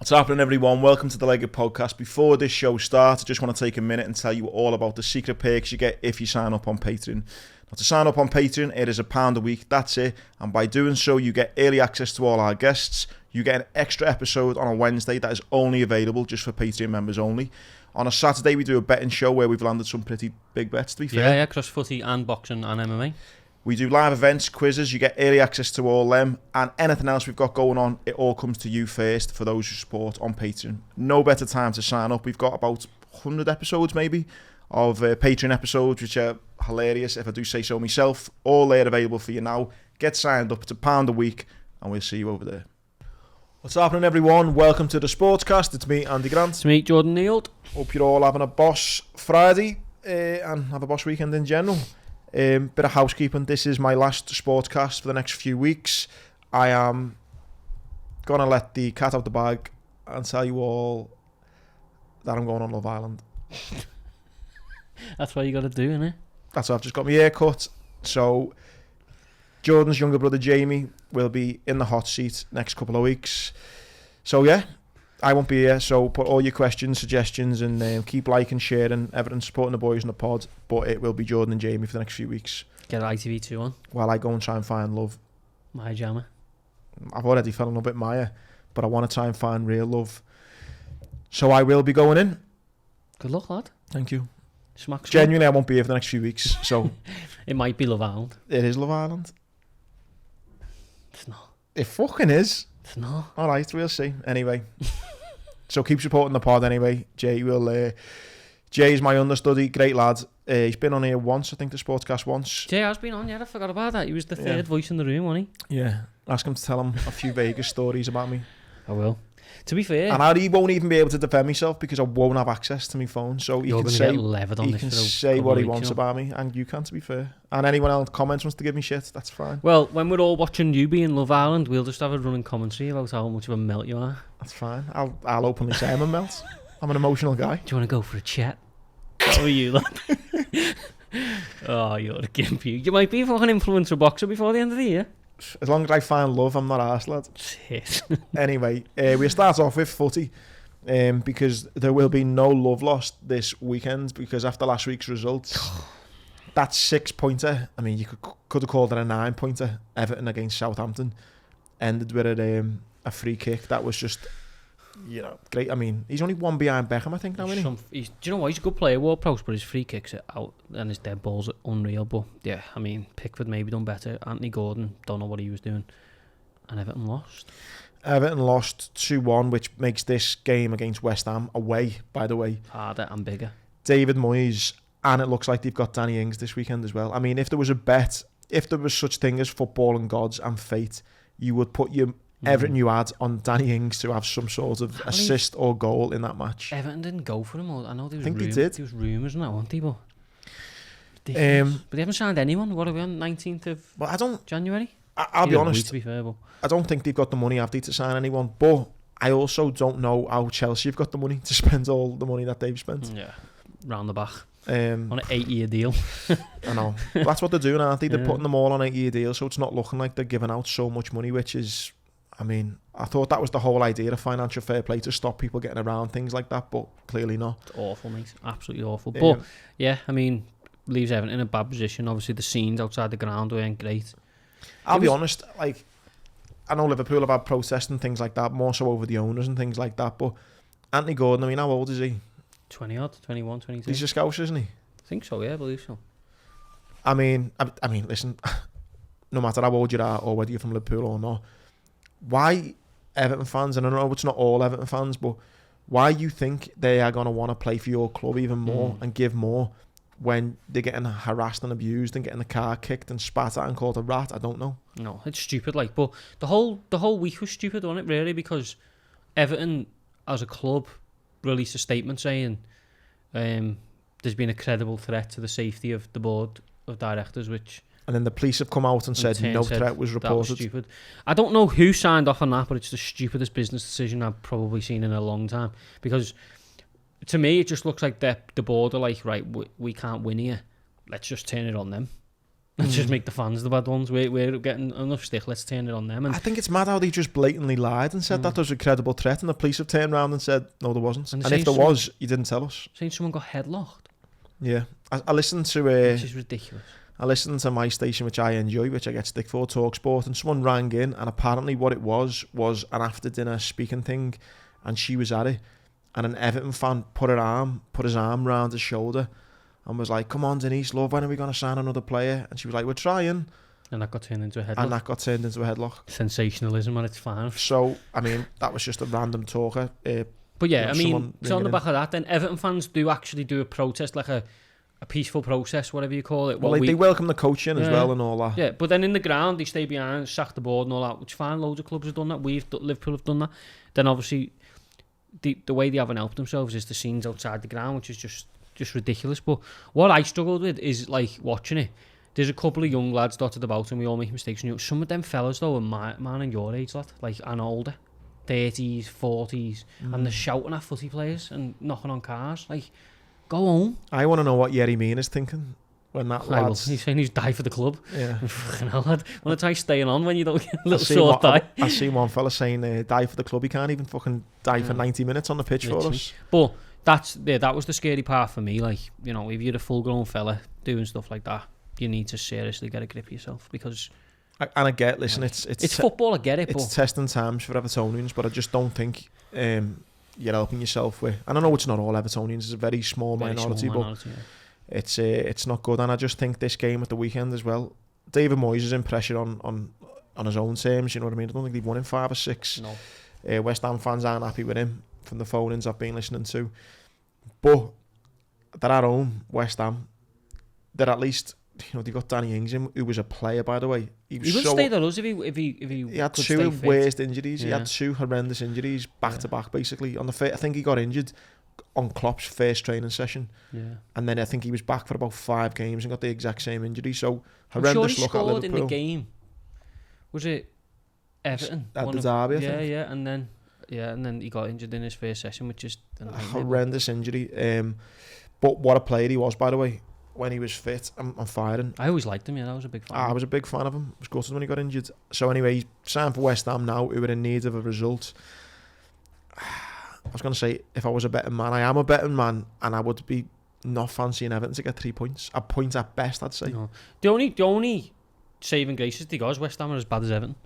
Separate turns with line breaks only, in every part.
What's happening, everyone? Welcome to the Legged Podcast. Before this show starts, I just want to take a minute and tell you all about the secret perks you get if you sign up on Patreon. Now, to sign up on Patreon, it is £1 a week, that's it. And by doing so, you get early access to all our guests. You get an extra episode on a Wednesday that is only available just for Patreon members only. On a Saturday, we do a betting show where we've landed some pretty big bets, to be fair.
Yeah, cross footy and boxing and MMA.
We do live events, quizzes, you get early access to all them, and anything else we've got going on, it all comes to you first for those who support on Patreon. No better time to sign up. We've got about 100 episodes maybe of Patreon episodes, which are hilarious, if I do say so myself. All there available for you now. Get signed up. It's £1 a week, and we'll see you over there. What's happening, everyone? Welcome to the Sportscast. It's me, Andy Grant.
It's me, Jordan Neald.
Hope you're all having a boss Friday and have a boss weekend in general. Bit of housekeeping. This is my last Sportscast for the next few weeks. I am going to let the cat out the bag and tell you all that I'm going on Love Island.
That's what you got to do, innit?
That's what I've just got my hair cut. So Jordan's younger brother Jamie will be in the hot seat next couple of weeks. So yeah, I won't be here, so put all your questions, suggestions, and keep liking, sharing, Everton, supporting the boys in the pod. But it will be Jordan and Jamie for the next few weeks.
Get ITV2 on.
While I go and try and find love.
Maya Jama.
I've already fell in love with Maya, but I want to try and find real love. So I will be going in.
Good luck, lad.
Thank you.
Smacks.
Genuinely, I won't be here for the next few weeks, so...
It might be Love Island.
It is Love Island.
It's not.
It fucking is.
It's not.
Alright, we'll see. Anyway... So keep supporting the pod anyway. Jay is my understudy, great lad. He's been on here once, I think, the Sportscast once.
Jay has been on, yeah, I forgot about that. He was the third voice in the room, wasn't he?
Yeah, ask him to tell him a few Vegas stories about me.
I will. To be fair...
And he won't even be able to defend myself because I won't have access to my phone. So he can say, what he wants about me, and you can, to be fair. And anyone else comments wants to give me shit, that's fine.
Well, when we're all watching you be in Love Island, we'll just have a running commentary about how much of a melt you are.
That's fine. I'll openly say I'm a melt. I'm an emotional guy.
Do you want to go for a chat? How are you, lad? Oh, you're a gimpy. You might be a fucking influencer boxer before the end of the year.
As long as I find love, I'm not arse, lad.
Shit.
Anyway, we'll start off with footy because there will be no love lost this weekend because after last week's results, that 6-pointer, I mean, you could have called it a 9-pointer, Everton against Southampton, ended with a free kick. That was just, great. I mean, he's only one behind Beckham, I think, now, isn't he?
Do you know what? He's a good player, Ward Prowse, but his free kicks are out and his dead balls are unreal. But yeah, I mean, Pickford maybe done better. Anthony Gordon, don't know what he was doing. And Everton lost.
Everton lost 2-1, which makes this game against West Ham away, by the way,
harder and bigger. David
Moyes, and it looks like they've got Danny Ings this weekend as well. I mean, if there was a bet, if there was such thing as football and gods and fate, you would put your Everton you had on Danny Ings to have some sort of assist or goal in that match.
Everton didn't go for him. I know there was
they did.
There was rumours and that, weren't they? But they haven't signed anyone. What are we on? 19th of January?
I'll be honest.
To be fair, but
I don't think they've got the money, have they, to sign anyone. But I also don't know how Chelsea have got the money to spend all the money that they've spent.
Yeah, round the back. On an 8-year deal.
I know. That's what they're doing, aren't they? They're putting them all on 8-year deals, so it's not looking like they're giving out so much money, which is... I mean, I thought that was the whole idea of financial fair play, to stop people getting around things like that, but clearly not.
It's awful, mate. Absolutely awful. But, yeah, I mean, leaves Everton in a bad position. Obviously, the scenes outside the ground weren't great.
I'll be honest, like, I know Liverpool have had protests and things like that, more so over the owners and things like that, but Anthony Gordon, I mean, how old is he?
20-odd, 21, 22.
He's a Scouse, isn't he?
I think so, yeah, I believe so.
I mean, listen, no matter how old you are or whether you're from Liverpool or not, why Everton fans, and I know it's not all Everton fans, but why you think they are going to want to play for your club even more and give more when they're getting harassed and abused and getting the car kicked and spat at and called a rat? I don't know.
No, it's stupid. Like, but the whole week was stupid, wasn't it? Really, because Everton as a club released a statement saying there's been a credible threat to the safety of the board of directors, which.
And then the police have come out and said no threat was reported.
That was stupid. I don't know who signed off on that, but it's the stupidest business decision I've probably seen in a long time. Because to me, it just looks like the board are like, right, we can't win here. Let's just turn it on them. Let's just make the fans the bad ones. We're getting enough stick. Let's turn it on them. And
I think it's mad how they just blatantly lied and said that there was a credible threat, and the police have turned around and said no, there wasn't. And if there was, you didn't tell us.
Saying someone got headlocked.
Yeah, I listened to
which is ridiculous.
I listened to my station, which I enjoy, which I get stick for, TalkSport, and someone rang in, and apparently what it was an after dinner speaking thing, and she was at it, and an Everton fan put his arm round his shoulder and was like, "Come on, Denise, love, when are we going to sign another player?" And she was like, "We're trying."
And that got turned into a headlock. Sensationalism at its finest.
So, I mean, that was just a random talker.
But yeah, I mean, so on the back of that, then Everton fans do actually do a protest, like a peaceful process, whatever you call it.
Well, they welcome the coach in as well and all that.
Yeah, but then in the ground, they stay behind, sack the board and all that, which fine, loads of clubs have done that. Liverpool have done that. Then obviously, the way they haven't helped themselves is the scenes outside the ground, which is just ridiculous. But what I struggled with is, like, watching it. There's a couple of young lads dotted about and we all make mistakes. And some of them fellas, though, are man and your age, lad, like, and older. 30s, 40s, and they're shouting at footy players and knocking on cars. Like, go home.
I want to know what Yerry Mina is thinking when that lad's...
He's saying he's die for the club.
Yeah.
Fucking hell, lad. I want to try staying on when you don't get a little short die.
I see one fella saying die for the club. He can't even fucking die for 90 minutes on the pitch for us.
But that was the scary part for me. Like, you know, if you're a full-grown fella doing stuff like that, you need to seriously get a grip of yourself, because...
And I get, listen, it's
football, I get it,
it's
but...
testing times for Evertonians, but I just don't think you're helping yourself with... And I know it's not all Evertonians, it's a very small minority, but it's not good. And I just think this game at the weekend as well, David Moyes is in pressure on his own terms, you know what I mean? I don't think they've won in 5 or 6.
No.
West Ham fans aren't happy with him from the phone-ins I've been listening to. But they're at home, West Ham. They're at least... You know, they got Danny Ings in, who was a player, by the way. He
would stay at us if he
had 2 worst injuries. Yeah. He had 2 horrendous injuries back to back, basically. I think he got injured on Klopp's first training session. Yeah. And then I think he was back for about 5 games and got the exact same injury. So horrendous look at Liverpool.
In the game. Was it Everton?
At the derby, I think.
Yeah, and then he got injured in his first session, which is
a horrendous injury. But what a player he was, by the way. When he was fit and firing.
I always liked him, yeah, I was a big fan.
I was a big fan of him. I was gutted when he got injured. So anyway, he's signed for West Ham now, who are in need of a result. I was going to say, if I was a betting man, I am a betting man, and I would be not fancying Everton to get 3 points. A point at best, I'd say. No.
The only saving grace is because West Ham are as bad as Everton.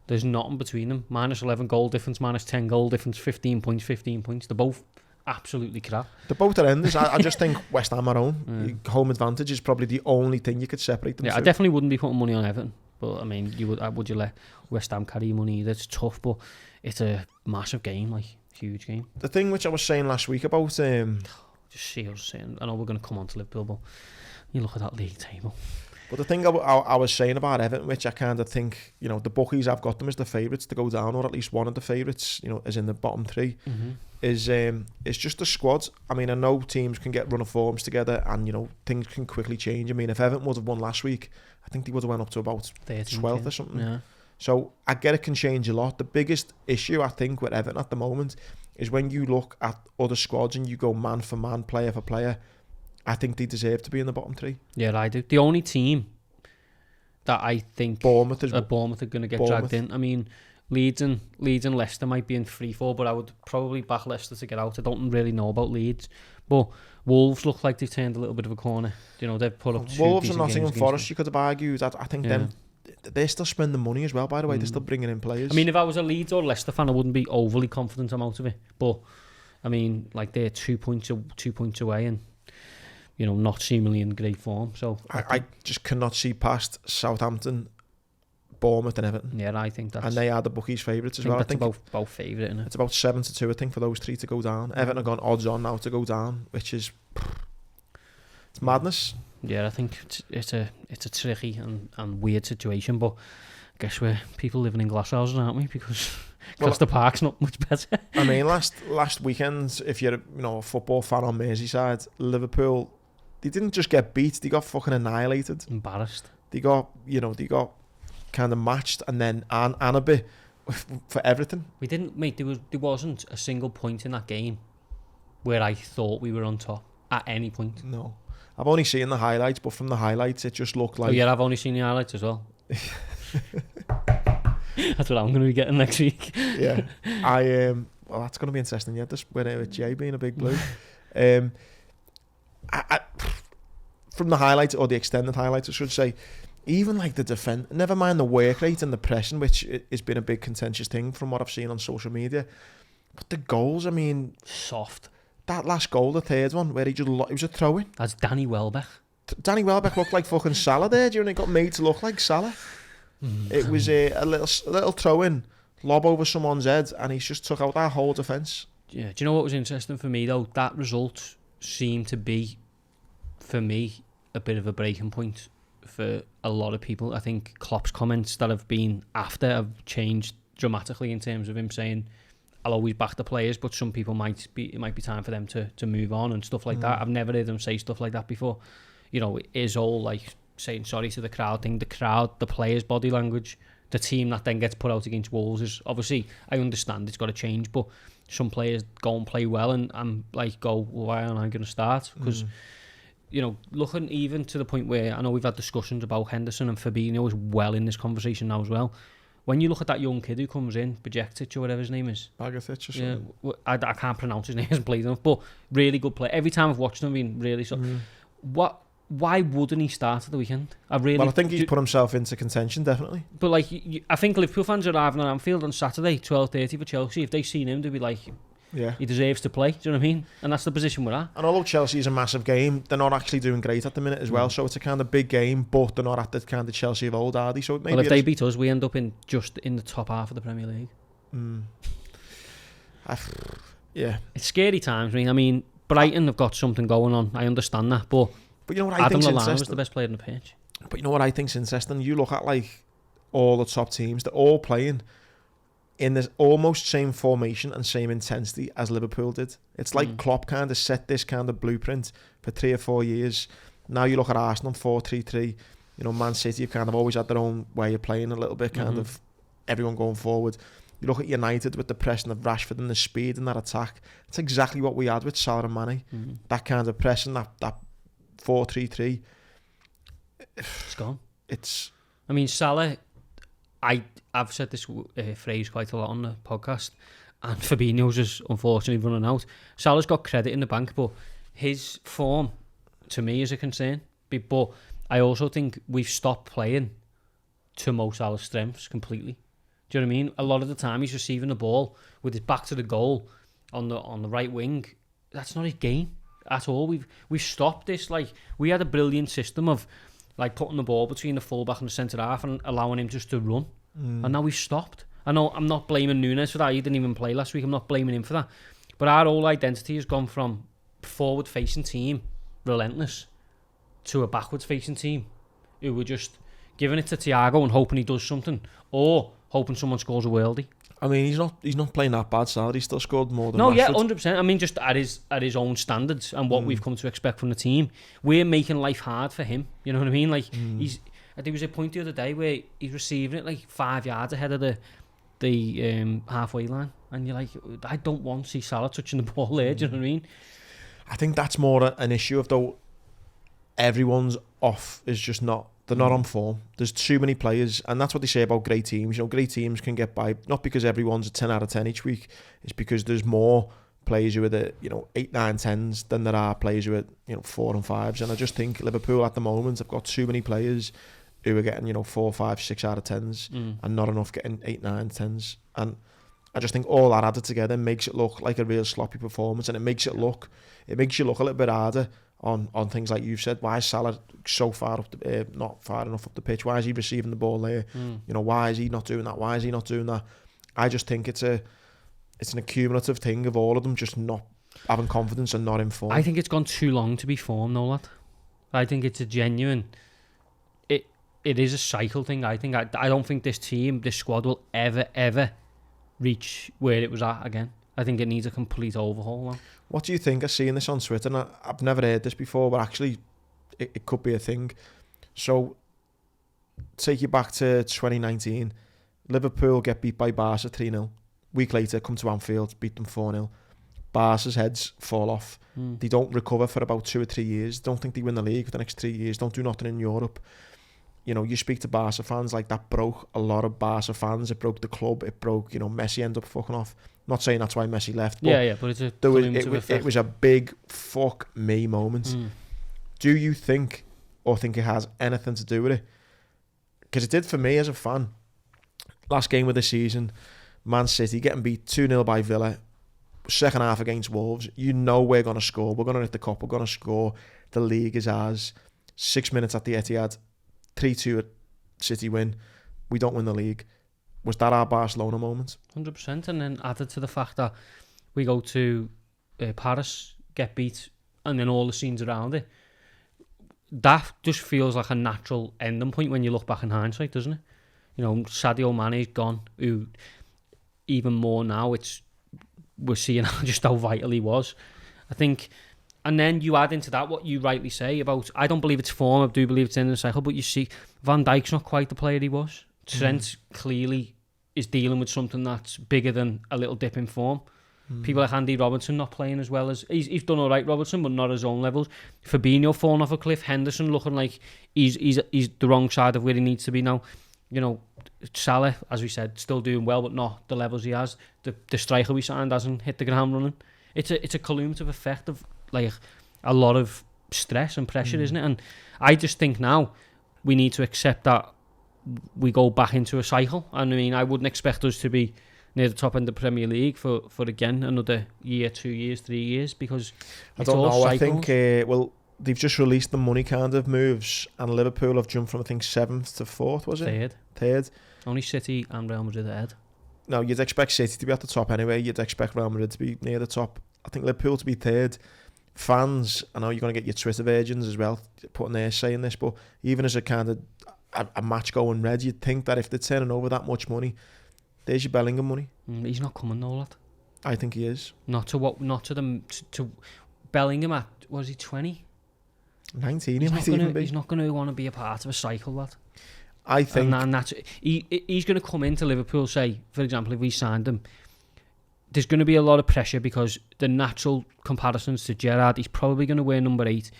There's nothing between them. Minus 11 goal difference, minus 10 goal difference, 15 points. They're both absolutely crap.
They're both at ends. I just think West Ham are own. Home advantage is probably the only thing you could separate them.
Yeah, I definitely wouldn't be putting money on Everton. But I mean, would you let West Ham carry your money? That's tough, but it's a massive game, like huge game.
The thing which I was saying last week about
just see us saying, I know we're going to come on to Liverpool, but you look at that league table.
But the thing I was saying about Everton, which I kind of think, you know, the bookies, I've got them as the favourites to go down, or at least one of the favourites, you know, is in the bottom 3, is just the squad. I mean, I know teams can get run of forms together and, you know, things can quickly change. I mean, if Everton would have won last week, I think they would have went up to about 12th or something. Yeah. So I get it can change a lot. The biggest issue, I think, with Everton at the moment is when you look at other squads and you go man for man, player for player, I think they deserve to be in the bottom 3.
Yeah, I do. The only team that I think Bournemouth are going to get dragged in. I mean, Leeds and Leicester might be in 3-4, but I would probably back Leicester to get out. I don't really know about Leeds, but Wolves look like they've turned a little bit of a corner. You know, they've put up 2
Wolves and Nottingham Forest. You could have argued. I think they're still spending money as well. By the way, they're still bringing in players.
I mean, if I was a Leeds or Leicester fan, I wouldn't be overly confident I'm out of it. But I mean, like they're 2 points away and, you know, not seemingly in great form. So
I just cannot see past Southampton, Bournemouth and Everton.
Yeah, I think that's...
And they are the bookies' favourites as well.
I think that's about favourite, isn't it?
It's about 7-2, I think, for those 3 to go down. Everton have gone odds on now to go down, which is... It's madness.
Yeah, I think it's a tricky and weird situation, but I guess we're people living in glass houses, aren't we? Because the park's not much better.
I mean, last weekend, if you're a football fan on Merseyside, Liverpool... They didn't just get beat, they got fucking annihilated.
Embarrassed.
They got kind of matched and then and a bit for everything.
We didn't, mate, there wasn't a single point in that game where I thought we were on top at any point.
No. I've only seen the highlights, but from the highlights, it just looked like...
Oh, yeah, I've only seen the highlights as well. That's what I'm going to be getting next week.
Yeah. Well, that's going to be interesting, yeah, this, with Jay being a big blue. From the highlights, or the extended highlights, I should say, even like the defense, never mind the work rate and the pressing, which has been a big contentious thing from what I've seen on social media. But the goals, I mean...
Soft.
That last goal, the third one, where it was a throw-in.
That's Danny Welbeck.
Danny Welbeck looked like fucking Salah there. Do you know, he got made to look like Salah. It was a little throw-in, lob over someone's head, and he's just took out that whole defence.
Yeah. Do you know what was interesting for me, though? That result seemed to be, for me, a bit of a breaking point for a lot of people. I think Klopp's comments that have been after have changed dramatically in terms of him saying, I'll always back the players, but some people it might be time for them to move on and stuff like that. I've never heard him say stuff like that before. You know, it is all like saying sorry to the crowd thing. The crowd, the players' body language, the team that then gets put out against Wolves is obviously, I understand it's got to change, but some players go and play well and like go, well, why aren't I going to start? Because, you know, looking even to the point where I know we've had discussions about Henderson and Fabinho as well in this conversation now as well. When you look at that young kid who comes in, Bajcetic or whatever his name is.
Bagatic or something.
Yeah, I can't pronounce his name, hasn't played enough, but really good player. Every time I've watched him, I've been really... Why wouldn't he start at the weekend? I think
he's put himself into contention, definitely.
But like, I think Liverpool fans are arriving at Anfield on Saturday, 12:30 for Chelsea. If they seen him, they'd be like... Yeah, he deserves to play. Do you know what I mean? And that's the position we're at.
And although Chelsea is a massive game, they're not actually doing great at the minute as well. So it's a kind of big game, but they're not at the kind of Chelsea of old, are they? So maybe
if they beat us, we end up just in the top half of the Premier League.
Yeah,
it's scary times. I mean, Brighton have got something going on. I understand that, but
you know what
Adam Lallana was the best player in the pitch.
But you know what I think's interesting? You look at like all the top teams; they're all playing in this almost same formation and same intensity as Liverpool did. It's like Klopp kind of set this kind of blueprint for 3 or 4 years. Now you look at Arsenal 4-3-3. You know, Man City have kind of always had their own way of playing a little bit, kind of everyone going forward. You look at United with the pressing of Rashford and the speed in that attack. It's exactly what we had with Salah and Mane. That kind of pressing, that 4-3-3.
It's gone.
I
mean, Salah... I've said this phrase quite a lot on the podcast, and Fabinho's is unfortunately running out. Salah's got credit in the bank, but his form, to me, is a concern. But I also think we've stopped playing to Mo Salah's strengths completely. Do you know what I mean? A lot of the time he's receiving the ball with his back to the goal on the right wing. That's not his game at all. We've stopped this. Like, we had a brilliant system of like putting the ball between the fullback and the centre half and allowing him just to run. And now we've stopped. I know I'm not blaming Núñez for that. He didn't even play last week. I'm not blaming him for that. But our whole identity has gone from forward-facing team, relentless, to a backwards-facing team who were just giving it to Thiago and hoping he does something, or hoping someone scores a worldie.
I mean, he's not playing that bad, Salah. He still scored more than
No,
Rashford.
Yeah, 100%. I mean, just at his own standards and what we've come to expect from the team. We're making life hard for him. You know what I mean? Like, there was a point the other day where he's receiving it like 5 yards ahead of the halfway line. And you're like, I don't want to see Salah touching the ball there. Do you know what I mean?
I think that's more an issue of, though, everyone's off is just not... They're not on form. There's too many players, and that's what they say about great teams. You know, great teams can get by, not because everyone's a 10 out of 10 each week. It's because there's more players who are the 8, 9, 10s than there are players who are 4 and 5s. And I just think Liverpool at the moment have got too many players who are getting 4, 5, 6 out of 10s and not enough getting 8, 9, 10s. And I just think all that added together makes it look like a real sloppy performance, and it makes you look a little bit harder on things like you've said. Why is Salah so far up not far enough up the pitch? Why is he receiving the ball there? Why is he not doing that? Why is he not doing that? I just think it's an accumulative thing of all of them just not having confidence and not in form.
I think it's gone too long to be form, though, lad. I think it's a genuine... It is a cycle thing, I think. I don't think this squad will ever reach where it was at again. I think it needs a complete overhaul now.
What do you think? I've seen this on Twitter, and I've never heard this before, but actually it could be a thing. So, take you back to 2019. Liverpool get beat by Barca 3-0. Week later, come to Anfield, beat them 4-0. Barca's heads fall off. They don't recover for about 2 or 3 years. Don't think they win the league for the next 3 years. Don't do nothing in Europe. You know, you speak to Barca fans, like, that broke a lot of Barca fans. It broke the club. It broke, you know, Messi ended up fucking off. Not saying that's why Messi left. But
but
it was a big fuck me moment. Do you think, or think it has anything to do with it? Because it did for me as a fan. Last game of the season, Man City getting beat 2-0 by Villa. Second half against Wolves. You know we're going to score. We're going to hit the cup. We're going to score. The league is ours. 6 minutes at the Etihad. 3-2 City win. We don't win the league. Was that our Barcelona moment?
100%. And then added to the fact that we go to Paris, get beat, and then all the scenes around it. That just feels like a natural ending point when you look back in hindsight, doesn't it? You know, Sadio Mane's gone. Who, even more now, we're seeing just how vital he was. I think, and then you add into that what you rightly say about, I don't believe it's form, I do believe it's in the cycle, but you see, Van Dijk's not quite the player he was. Trent clearly is dealing with something that's bigger than a little dip in form. People like Andy Robertson not playing as well as... He's done all right, Robertson, but not at his own levels. Fabinho falling off a cliff. Henderson looking like he's the wrong side of where he needs to be now. You know, Salah, as we said, still doing well, but not the levels he has. The striker we signed hasn't hit the ground running. It's a cumulative effect of, like, a lot of stress and pressure, isn't it? And I just think now we need to accept that we go back into a cycle. And I mean, I wouldn't expect us to be near the top end of the Premier League for again another year, 2 years, 3 years, because
I don't know. I think they've just released the money kind of moves, and Liverpool have jumped from, I think, 7th to 4th, was it? Third.
Only City and Real Madrid ahead.
No, you'd expect City to be at the top anyway. You'd expect Real Madrid to be near the top. I think Liverpool to be third. Fans, I know you're going to get your Twitter virgins as well putting their say in this, but even as a kind of a match going red, you'd think that if they're turning over that much money, there's your Bellingham money.
He's not coming though, lad.
I think he is.
Not to Bellingham at, was he 20?
19, he might even be.
He's not going to want to be a part of a cycle, lad.
I think...
And that's, he's going to come into Liverpool, say, for example, if we signed him, there's going to be a lot of pressure because the natural comparisons to Gerrard, he's probably going to wear number 8.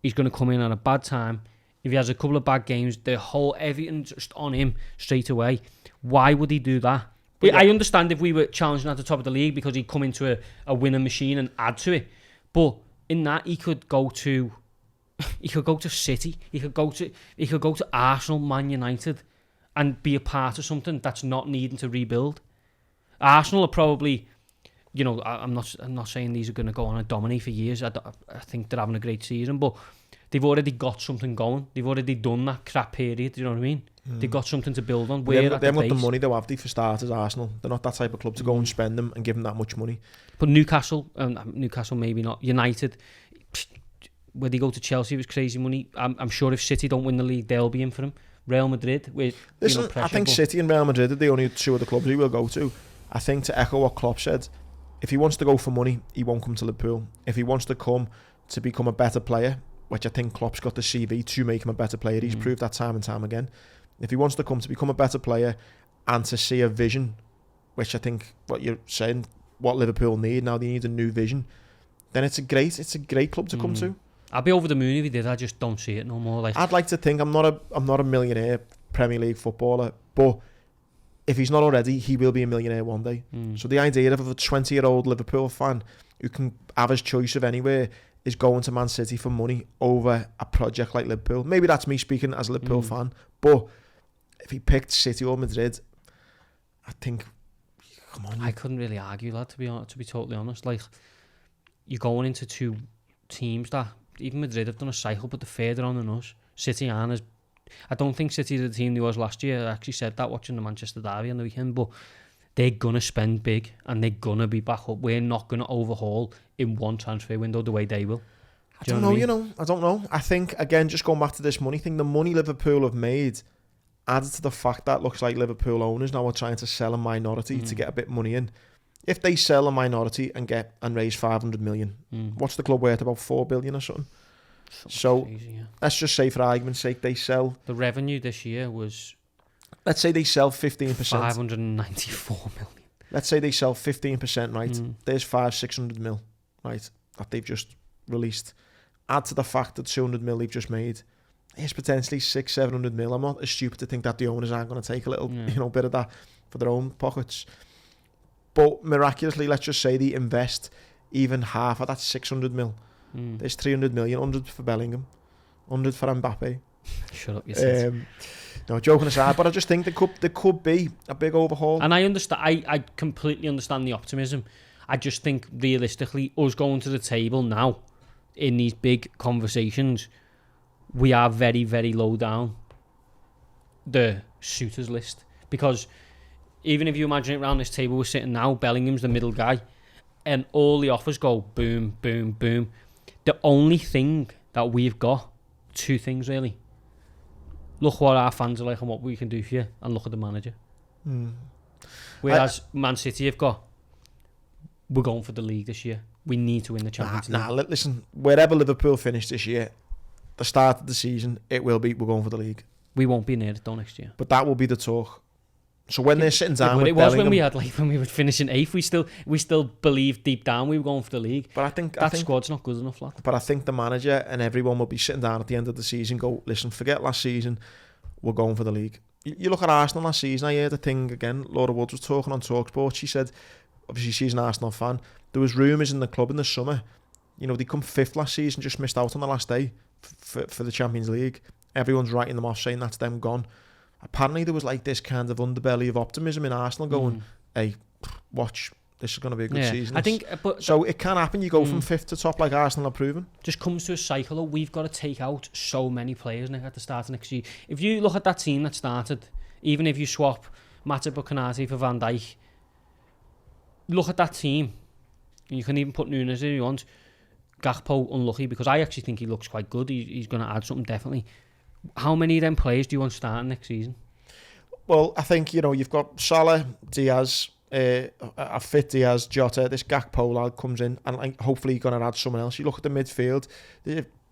He's going to come in at a bad time. If he has a couple of bad games, everything's just on him straight away. Why would he do that? But I understand if we were challenging at the top of the league because he'd come into a winning machine and add to it. But in that, he could go to City. He could go to Arsenal, Man United, and be a part of something that's not needing to rebuild. Arsenal are probably, you know, I'm not saying these are going to go on and dominate for years. I think they're having a great season, but they've already got something going. They've already done that crap period. Do you know what I mean? They've got something to build on.
They haven't got the money though, have they, for starters, Arsenal? They're not that type of club to go and spend them and give them that much money.
But Newcastle maybe not. United, where they go to Chelsea with crazy money. I'm sure if City don't win the league, they'll be in for them. Real Madrid with pressure,
I think City and Real Madrid are the only two of the clubs he will go to. I think, to echo what Klopp said, if he wants to go for money, he won't come to Liverpool. If he wants to come to become a better player, which I think Klopp's got the CV to make him a better player, he's proved that time and time again. If he wants to come to become a better player and to see a vision, which I think what you're saying, what Liverpool need now, they need a new vision, then it's a great club to come to.
I'd be over the moon if he did. I just don't see it no more. Like,
I'd like to think I'm not a millionaire Premier League footballer, but if he's not already, he will be a millionaire one day. So the idea of a 20-year-old Liverpool fan who can have his choice of anywhere is going to Man City for money over a project like Liverpool. Maybe that's me speaking as a Liverpool fan, but if he picked City or Madrid, I think, come on.
I couldn't really argue that, to be totally honest. Like, you're going into two teams that, even Madrid have done a cycle, but they're further on than us. City aren't. I don't think City is the team they was last year. I actually said that watching the Manchester derby on the weekend, but they're going to spend big and they're going to be back up. We're not going to overhaul in one transfer window the way they will.
I don't know. I think, again, just going back to this money thing, the money Liverpool have made, added to the fact that looks like Liverpool owners now are trying to sell a minority to get a bit of money in. If they sell a minority and raise 500 million, what's the club worth? About 4 billion or something? Crazy, yeah. Let's just say, for argument's sake, they sell...
The revenue this year was...
Let's say they sell 15%.
594 million.
Let's say they sell 15%, right? There's 500-600 mil, right, that they've just released. Add to the fact that 200 mil they've just made. Here's potentially 600-700 mil. I'm not as stupid to think that the owners aren't going to take a little, bit of that for their own pockets. But miraculously, let's just say they invest even half of that 600 mil. There's 300 million, 100 for Bellingham, 100 for Mbappe.
Shut up, yourself.
No, joking aside, but I just think there could be a big overhaul.
And I understand. I completely understand the optimism. I just think realistically, us going to the table now in these big conversations, we are very, very low down the suitors list. Because even if you imagine it around this table we're sitting now, Bellingham's the middle guy, and all the offers go boom, boom, boom. The only thing that we've got, two things really. Look what our fans are like and what we can do for you, and look at the manager. Whereas Man City have got, we're going for the league this year. We need to win the Champions League.
Listen, wherever Liverpool finish this year, the start of the season, it will be, we're going for the league.
We won't be near it though next year.
But that will be the talk. So when they're sitting down with
it was
Bellingham,
when we were finishing 8th, we still believed deep down we were going for the league.
But I think
squad's not good enough, lad.
But I think the manager and everyone will be sitting down at the end of the season, go, listen, forget last season, we're going for the league. You look at Arsenal last season, I heard a thing again, Laura Woods was talking on TalkSport, she said, obviously she's an Arsenal fan, there was rumours in the club in the summer, they come 5th last season, just missed out on the last day for the Champions League. Everyone's writing them off, saying that's them gone. Apparently there was like this kind of underbelly of optimism in Arsenal going, hey, watch, this is going to be a good season.
I think,
so it can happen, you go from 5th to top like Arsenal are proven.
Just comes to a cycle of we've got to take out so many players at the start of next year. If you look at that team that started, even if you swap Matip Bukanati for Van Dijk, look at that team. You can even put Nunes if you want. Gakpo unlucky because I actually think he looks quite good. He's going to add something definitely. How many of them players do you want starting next season?
Well, I think, you've got Salah, Diaz, a fit Diaz, Jota, this Gakpo lad comes in and hopefully you're going to add someone else. You look at the midfield,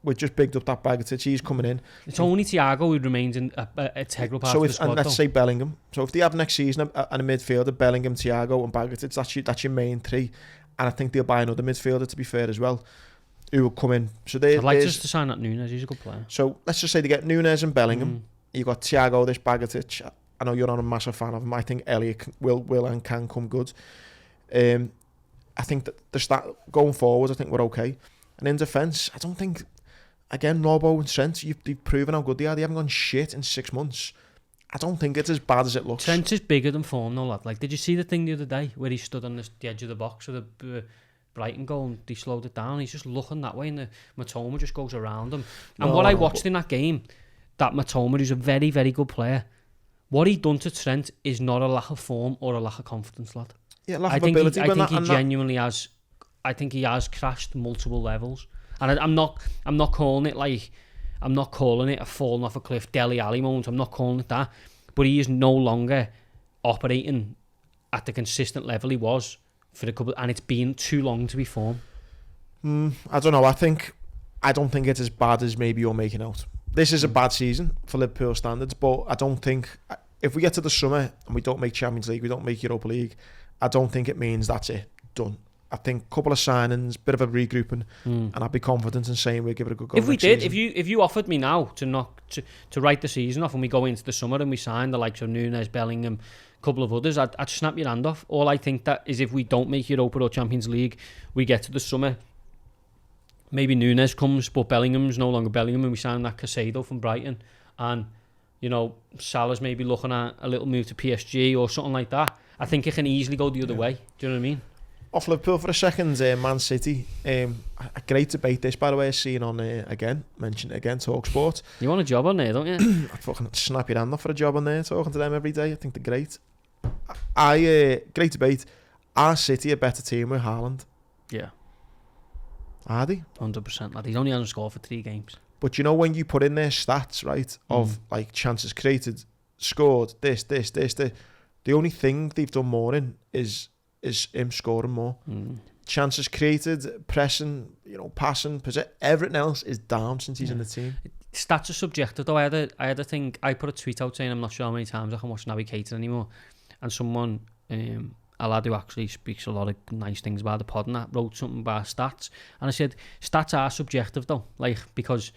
we've just bigged up that Bagatich, he's coming in.
It's only Thiago who remains in a integral part of the squad.
And let's say Bellingham. So if they have next season a midfielder, Bellingham, Thiago and Bagatich, that's your main three. And I think they'll buy another midfielder, to be fair, as well, who will come in. So I'd
like just to sign that Nunes, he's a good player.
So let's just say they get Nunes and Bellingham. You've got Thiago, this Bagatich. I know you're not a massive fan of him. I think Elliot will and can come good. I think that the start going forward, I think we're okay. And in defence, I don't think, again, Robbo and Trent, they've proven how good they are. They haven't gone shit in 6 months. I don't think it's as bad as it looks.
Trent is bigger than form, though, lad. Like, did you see the thing the other day where he stood on the edge of the box with the Brighton goal and they slowed it down? He's just looking that way and the Matoma just goes around him. And I watched in that game, that Matoma, who's a very, very good player, what he done to Trent is not a lack of form or a lack of confidence, lad.
Yeah, lack of ability.
I think he genuinely has. I think he has crashed multiple levels, and I'm not calling it like, I'm not calling it a falling off a cliff Dele Alli moment. I'm not calling it that, but he is no longer operating at the consistent level he was for a couple, and it's been too long to be form.
I don't know. I don't think it's as bad as maybe you're making out. This is a bad season for Liverpool standards, but I don't think, if we get to the summer and we don't make Champions League, we don't make Europa League, I don't think it means that's it, done. I think a couple of signings, bit of a regrouping, and I'd be confident in saying we'll give it a good go.
If we did, season. if you offered me now to write the season off and we go into the summer and we sign the likes of Nunes, Bellingham, a couple of others, I'd snap your hand off. All I think that is if we don't make Europa or Champions League, we get to the summer, maybe Nunes comes, but Bellingham's no longer Bellingham, and we sign that Caicedo from Brighton, and Salah's maybe looking at a little move to PSG or something like that. I think it can easily go the other way. Do you know what I mean?
Off Liverpool for a second, Man City. A great debate this, by the way, seen on, mentioned it again, TalkSport.
You want a job on there, don't you?
I'd fucking snap your hand off for a job on there, talking to them every day. I think they're great. Great debate. Are City a better team with Haaland?
Yeah.
Are they?
100%, lad. He's only on score for 3 games.
But when you put in their stats, right, of like chances created, scored, this, the only thing they've done more in is him scoring more. Chances created, pressing, passing, everything else is down since he's in the team.
Stats are subjective though. I had a thing, I put a tweet out saying I'm not sure how many times I can watch Navigator anymore, and someone a lad who actually speaks a lot of nice things about the pod and that, wrote something about stats. And I said, stats are subjective though, like, because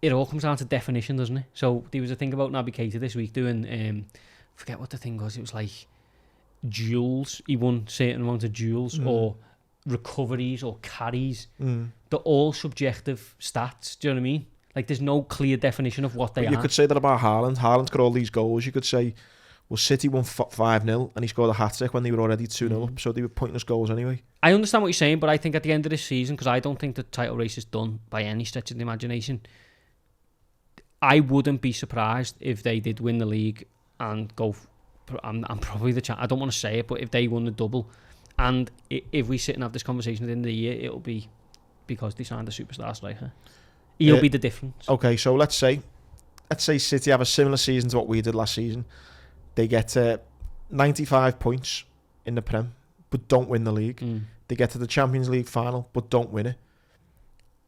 it all comes down to definition, doesn't it? So there was a thing about Naby Keita this week doing, forget what the thing was, it was like duels. He won certain amount of duels or recoveries or carries. They're all subjective stats, do you know what I mean? Like, there's no clear definition of what they are.
You could say that about Haaland. Haaland's got all these goals. You could say, well, City won 5-0 and he scored a hat-trick when they were already 2-0 up, so they were pointless goals anyway.
I understand what you're saying, but I think at the end of this season, because I don't think the title race is done by any stretch of the imagination, I wouldn't be surprised if they did win the league and go... I'm probably the... I don't want to say it, but if they won the double, and if we sit and have this conversation at the end of the year, it'll be because they signed a superstar striker. He'll be the difference. Okay,
so let's say City have a similar season to what we did last season. They get 95 points in the Prem, but don't win the league. They get to the Champions League final, but don't win it.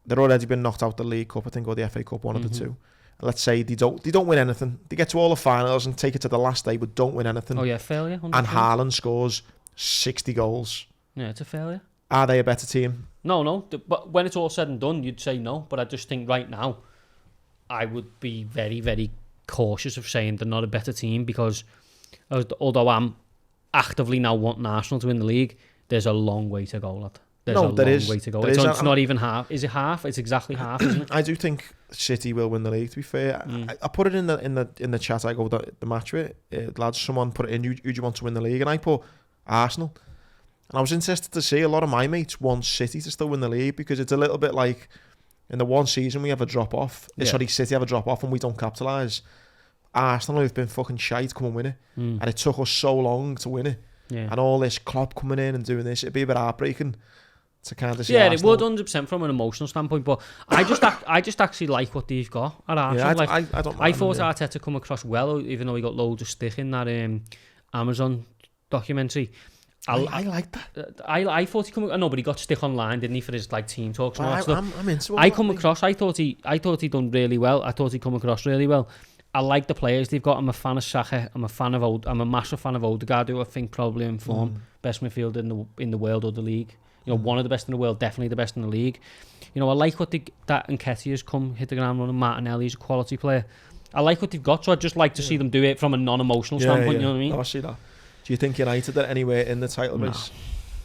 They're already been knocked out the League Cup, I think, or the FA Cup, one of the two. Let's say they don't win anything. They get to all the finals and take it to the last day, but don't win anything.
Oh yeah, failure. 100%.
And Haaland scores 60 goals.
Yeah, it's a failure.
Are they a better team?
No. But when it's all said and done, you'd say no. But I just think right now, I would be very, very cautious of saying they're not a better team, because although I'm actively now wanting Arsenal to win the league, there's a long way to go, lad. There's a long way to go. It's not even half. Is it half? It's exactly half, isn't it?
I do think City will win the league, to be fair. I put it in the chat. I go the match with lads. Someone put it in. Who do you want to win the league? And I put Arsenal. And I was interested to see a lot of my mates want City to still win the league, because it's a little bit like in the one season we have a drop off. Sorry, City have a drop off and we don't capitalise. Arsenal have been fucking shite, come and win it. And it took us so long to win it. Yeah. And all this Klopp coming in and doing this, it'd be a bit heartbreaking to kind of see Arsenal.
It would 100% from an emotional standpoint, but I just actually like what they've got at Arsenal.
Yeah,
I thought Arteta come across well, even though he got loads of stick in that Amazon documentary.
I like that.
I thought he come. No, but he got stick online, didn't he, for his like team talks and all that stuff.
I'm into it.
I thought he done really well. I thought he come across really well. I like the players they've got. I'm a fan of Saka. I'm a massive fan of Odegaard, who I think probably in form, best midfielder in the world or the league. You know, one of the best in the world, definitely the best in the league. You know, I like what that Nketiah's come hit the ground running. Martinelli's a quality player. I like what they've got, so I'd just like to see them do it from a non-emotional standpoint. You know what I mean?
I see that. Do you think United are anywhere in the title race?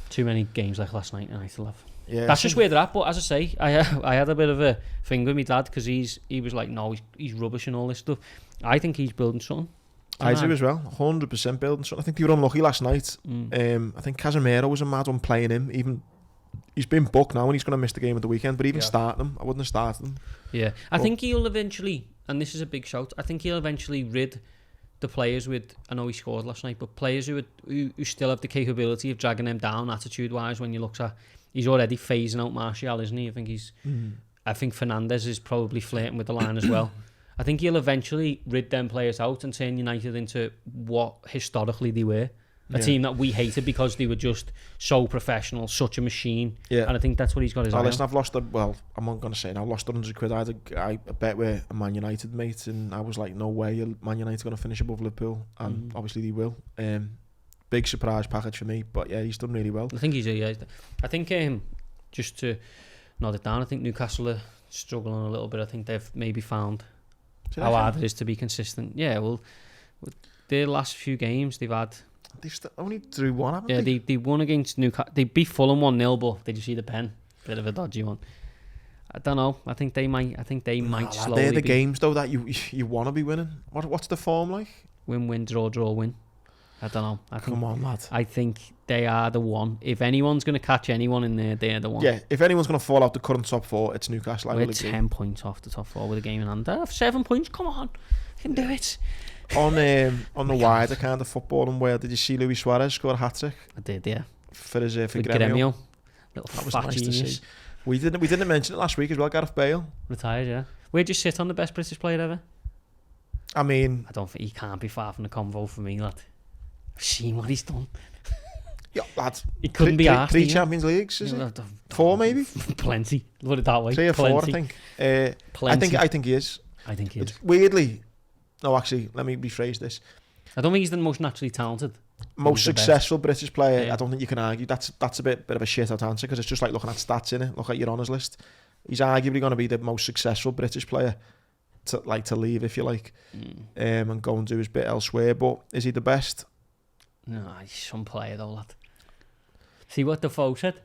Too many games like last night, United have.
Yeah,
that's just where they're at. But as I say, I had a bit of a thing with my dad, because he was like, no, he's rubbish and all this stuff. I think he's building something.
I do as well, 100% building something. I think they were unlucky last night. I think Casemiro was a mad one playing him. Even he's been booked now and he's going to miss the game of the weekend. But even starting him, I wouldn't have started him.
Yeah, I think he'll eventually, and this is a big shout, I think he'll eventually rid the players with, I know he scored last night, but players who still have the capability of dragging them down attitude-wise. When you look at, he's already phasing out Martial, isn't he? I think I think Fernandes is probably flirting with the line as well. I think he'll eventually rid them players out and turn United into what historically they were. A team that we hated because they were just so professional, such a machine. Yeah. And I think that's what he's got his eye on.
Listen, I've lost I'm not going to say now, I've lost 100 quid. I bet with a Man United mate, and I was like, no way, Man United going to finish above Liverpool. And obviously they will. Big surprise package for me, but yeah, he's done really well.
I think I think just to nod it down, I think Newcastle are struggling a little bit. I think they've maybe found how hard it is to be consistent. Yeah, well, their last few games they've had.
They only drew one, haven't they?
Yeah, they won against Newcastle. They beat Fulham 1-0, but did you see the pen? Bit of a dodgy one. I don't know. I think they might slowly.
They're the games though that you want to be winning. What's the form like?
Win, draw, win. I don't know.
Come on, lad.
I think they are the one. If anyone's going to catch anyone in there, they're the one.
Yeah, if anyone's going to fall out the current top four, it's Newcastle.
We're 10 points off the top four with a game in hand. They have 7 points. Come on, you can do it.
On the wider kind of footballing world, did you see Luis Suarez score a hat-trick?
I did, yeah.
For Gremio.
That was nice to see.
We didn't mention it last week as well. Gareth Bale
retired, yeah. Where'd you sit on the best British player ever?
I mean,
I don't think he can't be far from the convo for me, lad. I've seen what he's done.
Yeah, lad.
He couldn't be asked.
3 Champions Leagues, is it? 4 maybe.
Plenty. Put it that way.
3 or 4, I think. I think he is.
I think he is.
Weirdly. No, actually, let me rephrase this.
I don't think he's the most naturally talented.
Most
the best.
successful British player,
Yeah.
I don't think you can argue. That's a bit of a shit out answer, because it's just like looking at stats, innit? Look at your honours list. He's arguably going to be the most successful British player to leave, if you like, and go and do his bit elsewhere. But is he the best?
No, he's some player though, lad. See what Defoe said?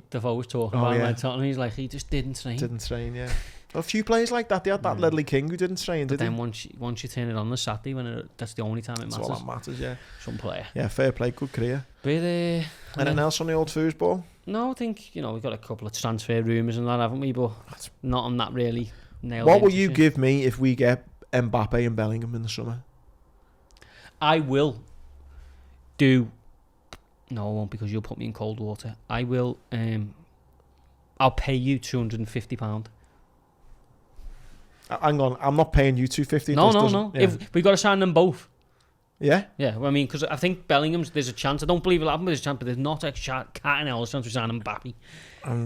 Defoe was talking about him, Tottenham. He's like, he just didn't train.
Yeah. A few players like that. They had that Ledley King who didn't train,
But
did
then
he?
once you turn it on the Saturday, that's the only time it
That's
matters.
all that matters, yeah.
Some player.
Yeah, fair play, good career.
But
Anything else on the old foosball?
no, I think we've got a couple of transfer rumours and that, haven't we? But not on that really nailed.
What will you give me if we get Mbappe and Bellingham in the summer?
I will do. No, I won't, because you'll put me in cold water. I will. I'll pay you £250.
Hang on, I'm not paying you $250.
No.
Yeah.
If we've got to sign them both.
Yeah?
Yeah, well, I mean, because I think Bellingham's, there's a chance. I don't believe it'll happen, but there's a chance, but there's not a cat and hell chance we sign Mbappe.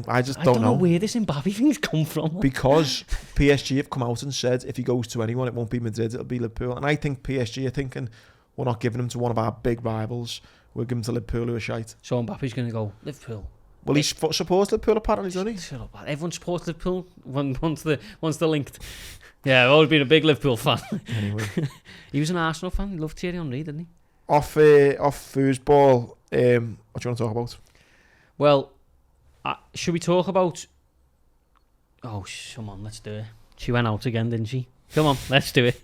I just
I
don't know.
where this Mbappe thing's come from.
Because PSG have come out and said if he goes to anyone, it won't be Madrid, it'll be Liverpool. And I think PSG are thinking, we're not giving him to one of our big rivals. We'll give him to Liverpool, who are shite.
So Mbappe's going to go, Liverpool.
Well, he supports Liverpool apparently, doesn't he?
Shut up, man. Everyone supports Liverpool once they're linked. Yeah, I've always been a big Liverpool fan.
Anyway.
He was an Arsenal fan. He loved Thierry Henry, didn't he?
Off foosball, what do you want to talk about?
Well, should we talk about... Oh, come on, let's do it. She went out again, didn't she? Come on, let's do it.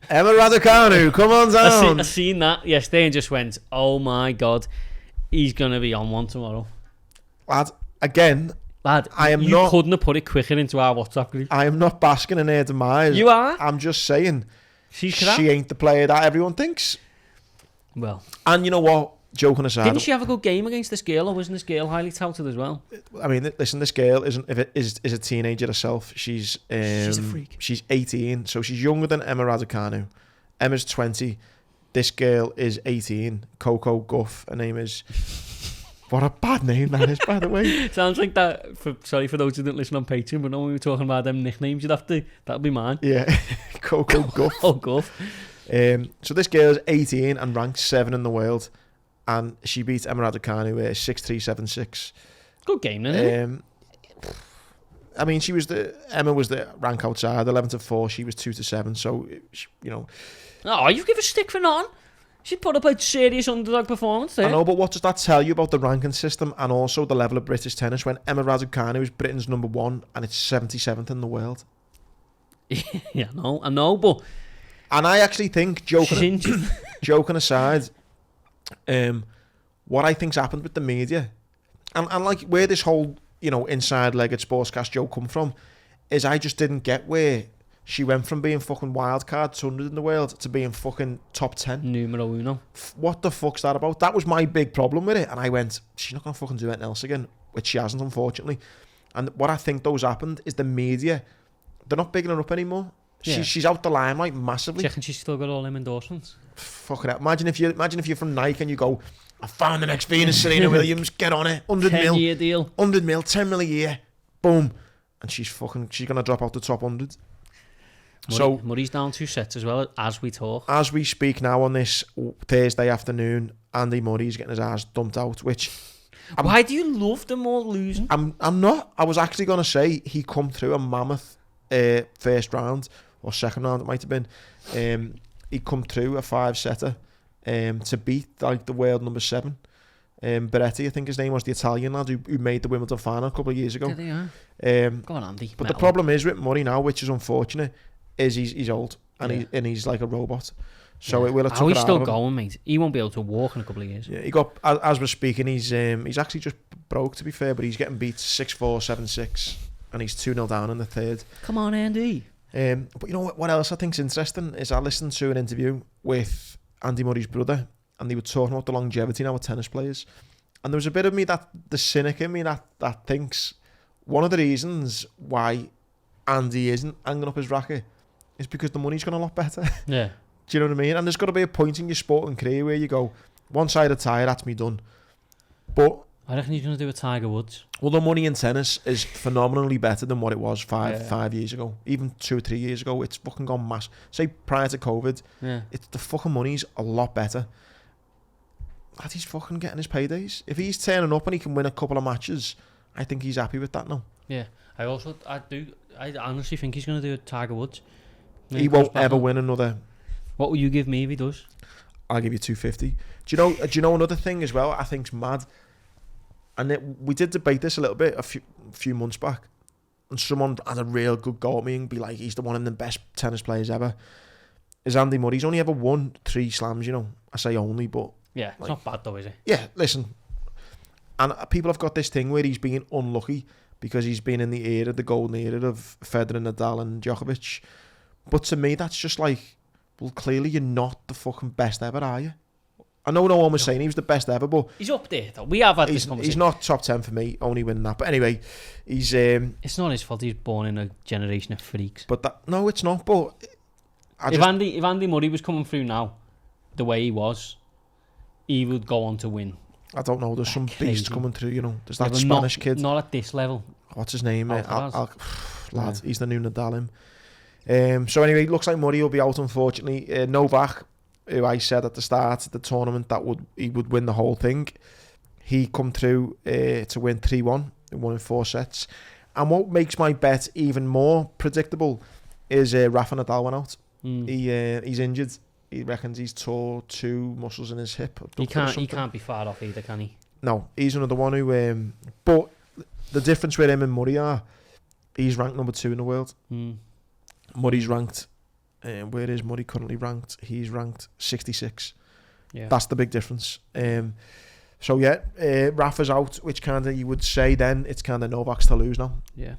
Emma Raducanu, come on down.
I seen that yesterday and just went, oh my God, he's going to be on one tomorrow.
Lad, again...
Lad, you couldn't have put it quicker into our WhatsApp group.
I am not basking in her demise.
You are?
I'm just saying
she
ain't the player that everyone thinks.
Well.
And you know what? Joking aside...
Didn't she have a good game against this girl, or wasn't this girl highly touted as well?
I mean, listen, this girl is a teenager herself. She's
a freak.
She's 18, so she's younger than Emma Raducanu. Emma's 20. This girl is 18. Coco Gauff, her name is... What a bad name that is, by the way.
Sounds like that. Sorry for those who didn't listen on Patreon, but when we were talking about them nicknames, that'll be mine.
Yeah, Coco Gauff.
Oh, Gauff.
So this girl is 18 and ranked 7 in the world, and she beat Emma Raducanu 6-3, 7-6.
Good game, isn't it?
I mean, Emma was the rank outside, 11-4. She was 2-7. So,
Oh, you give a stick for nothing. She put up a serious underdog performance there.
I know, but what does that tell you about the ranking system and also the level of British tennis when Emma Raducanu is Britain's number 1 and it's 77th in the world?
Yeah, I know, but...
And I actually think, joking aside, what I think's happened with the media, and like where this whole, inside leg at Sportscast joke come from, is I just didn't get where she went from being fucking wildcard 200 in the world to being fucking top 10.
Numero uno.
What the fuck's that about? That was my big problem with it. And I went, she's not going to fucking do anything else again, which she hasn't, unfortunately. And what I think those happened is the media, they're not bigging her up anymore. Yeah. She's out the limelight massively.
Checking she's still got all them endorsements.
Fucking hell. Imagine if you're from Nike and you go, I found the next Venus Serena Williams, get on it. 100 mil.
10-year deal.
100 mil, 10 mil a year. Boom. And she's going to drop out the top 100.
Murray's down 2 sets as well as we talk.
As we speak now on this Thursday afternoon, Andy Murray's getting his ass dumped out, which...
Why do you love them all losing?
I'm not. I was actually going to say he come through a mammoth first round, or second round it might have been. He come through a 5-setter to beat the world number 7. Beretti, I think his name was, the Italian lad who made the Wimbledon final a couple of years ago.
Yeah, they are. Go on, Andy.
But the problem is with Murray now, which is unfortunate, is he's old and he's like a robot. So it will have took
he's
it
still
out of him.
going, mate. He won't be able to walk in a couple of years.
Yeah, he got, as we're speaking, he's actually just broke, to be fair, but he's getting beat 6-4, 7-6, and he's 2-0 down in the third.
Come on, Andy.
But you know what else I think's interesting is I listened to an interview with Andy Murray's brother, and they were talking about the longevity now of tennis players. And there was a bit of me, the cynic in me that thinks one of the reasons why Andy isn't hanging up his racket is because the money's gone a lot better.
Yeah.
Do you know what I mean? And there's got to be a point in your sporting career where you go, once I retire, that's me done. But
I reckon he's going to do a Tiger Woods.
Well, the money in tennis is phenomenally better than what it was five years ago. Even 2 or 3 years ago, it's fucking gone mass. Say prior to COVID, the fucking money's a lot better. that he's fucking getting his paydays. If he's turning up and he can win a couple of matches, I think he's happy with that now.
Yeah, I honestly think he's going to do a Tiger Woods.
He won't ever win another.
What will you give me if he does?
I'll give you 250. Do you know another thing as well? I think's mad, and we did debate this a little bit a few months back, and someone had a real good go at me and be like, he's one of the best tennis players ever. Is Andy Murray? He's only ever won 3 slams. I say only, but
yeah, it's not bad though, is it?
Yeah, listen, and people have got this thing where he's being unlucky because he's been in the golden era of Federer, Nadal, and Djokovic. But to me, that's just like, well, clearly you're not the fucking best ever, are you? I know no one was saying he was the best ever, but
he's up there though. We have had this conversation.
He's not top 10 for me, only winning that. But anyway, he's
it's not his fault. He's born in a generation of freaks.
But no, it's not. But
if Andy Murray was coming through now, the way he was, he would go on to win.
I don't know. There's some beast coming through. There's that Spanish kid.
Not at this level.
What's his name? Lad, he's the new Nadal. So anyway, it looks like Murray will be out, unfortunately. Novak, who I said at the start of the tournament that he would win the whole thing, he come through to win 3-1, won in 4 sets. And what makes my bet even more predictable is Rafa Nadal went out. He's injured. He reckons he's tore 2 muscles in his hip.
He can't be far off either, can he?
No, he's another one who... but the difference with him and Murray are, he's ranked number 2 in the world. Murray's ranked, where is Murray currently ranked? He's ranked 66. Yeah. That's the big difference. So yeah, Rafa's out, which kind of you would say then it's kind of Novak's to lose now.
Yeah.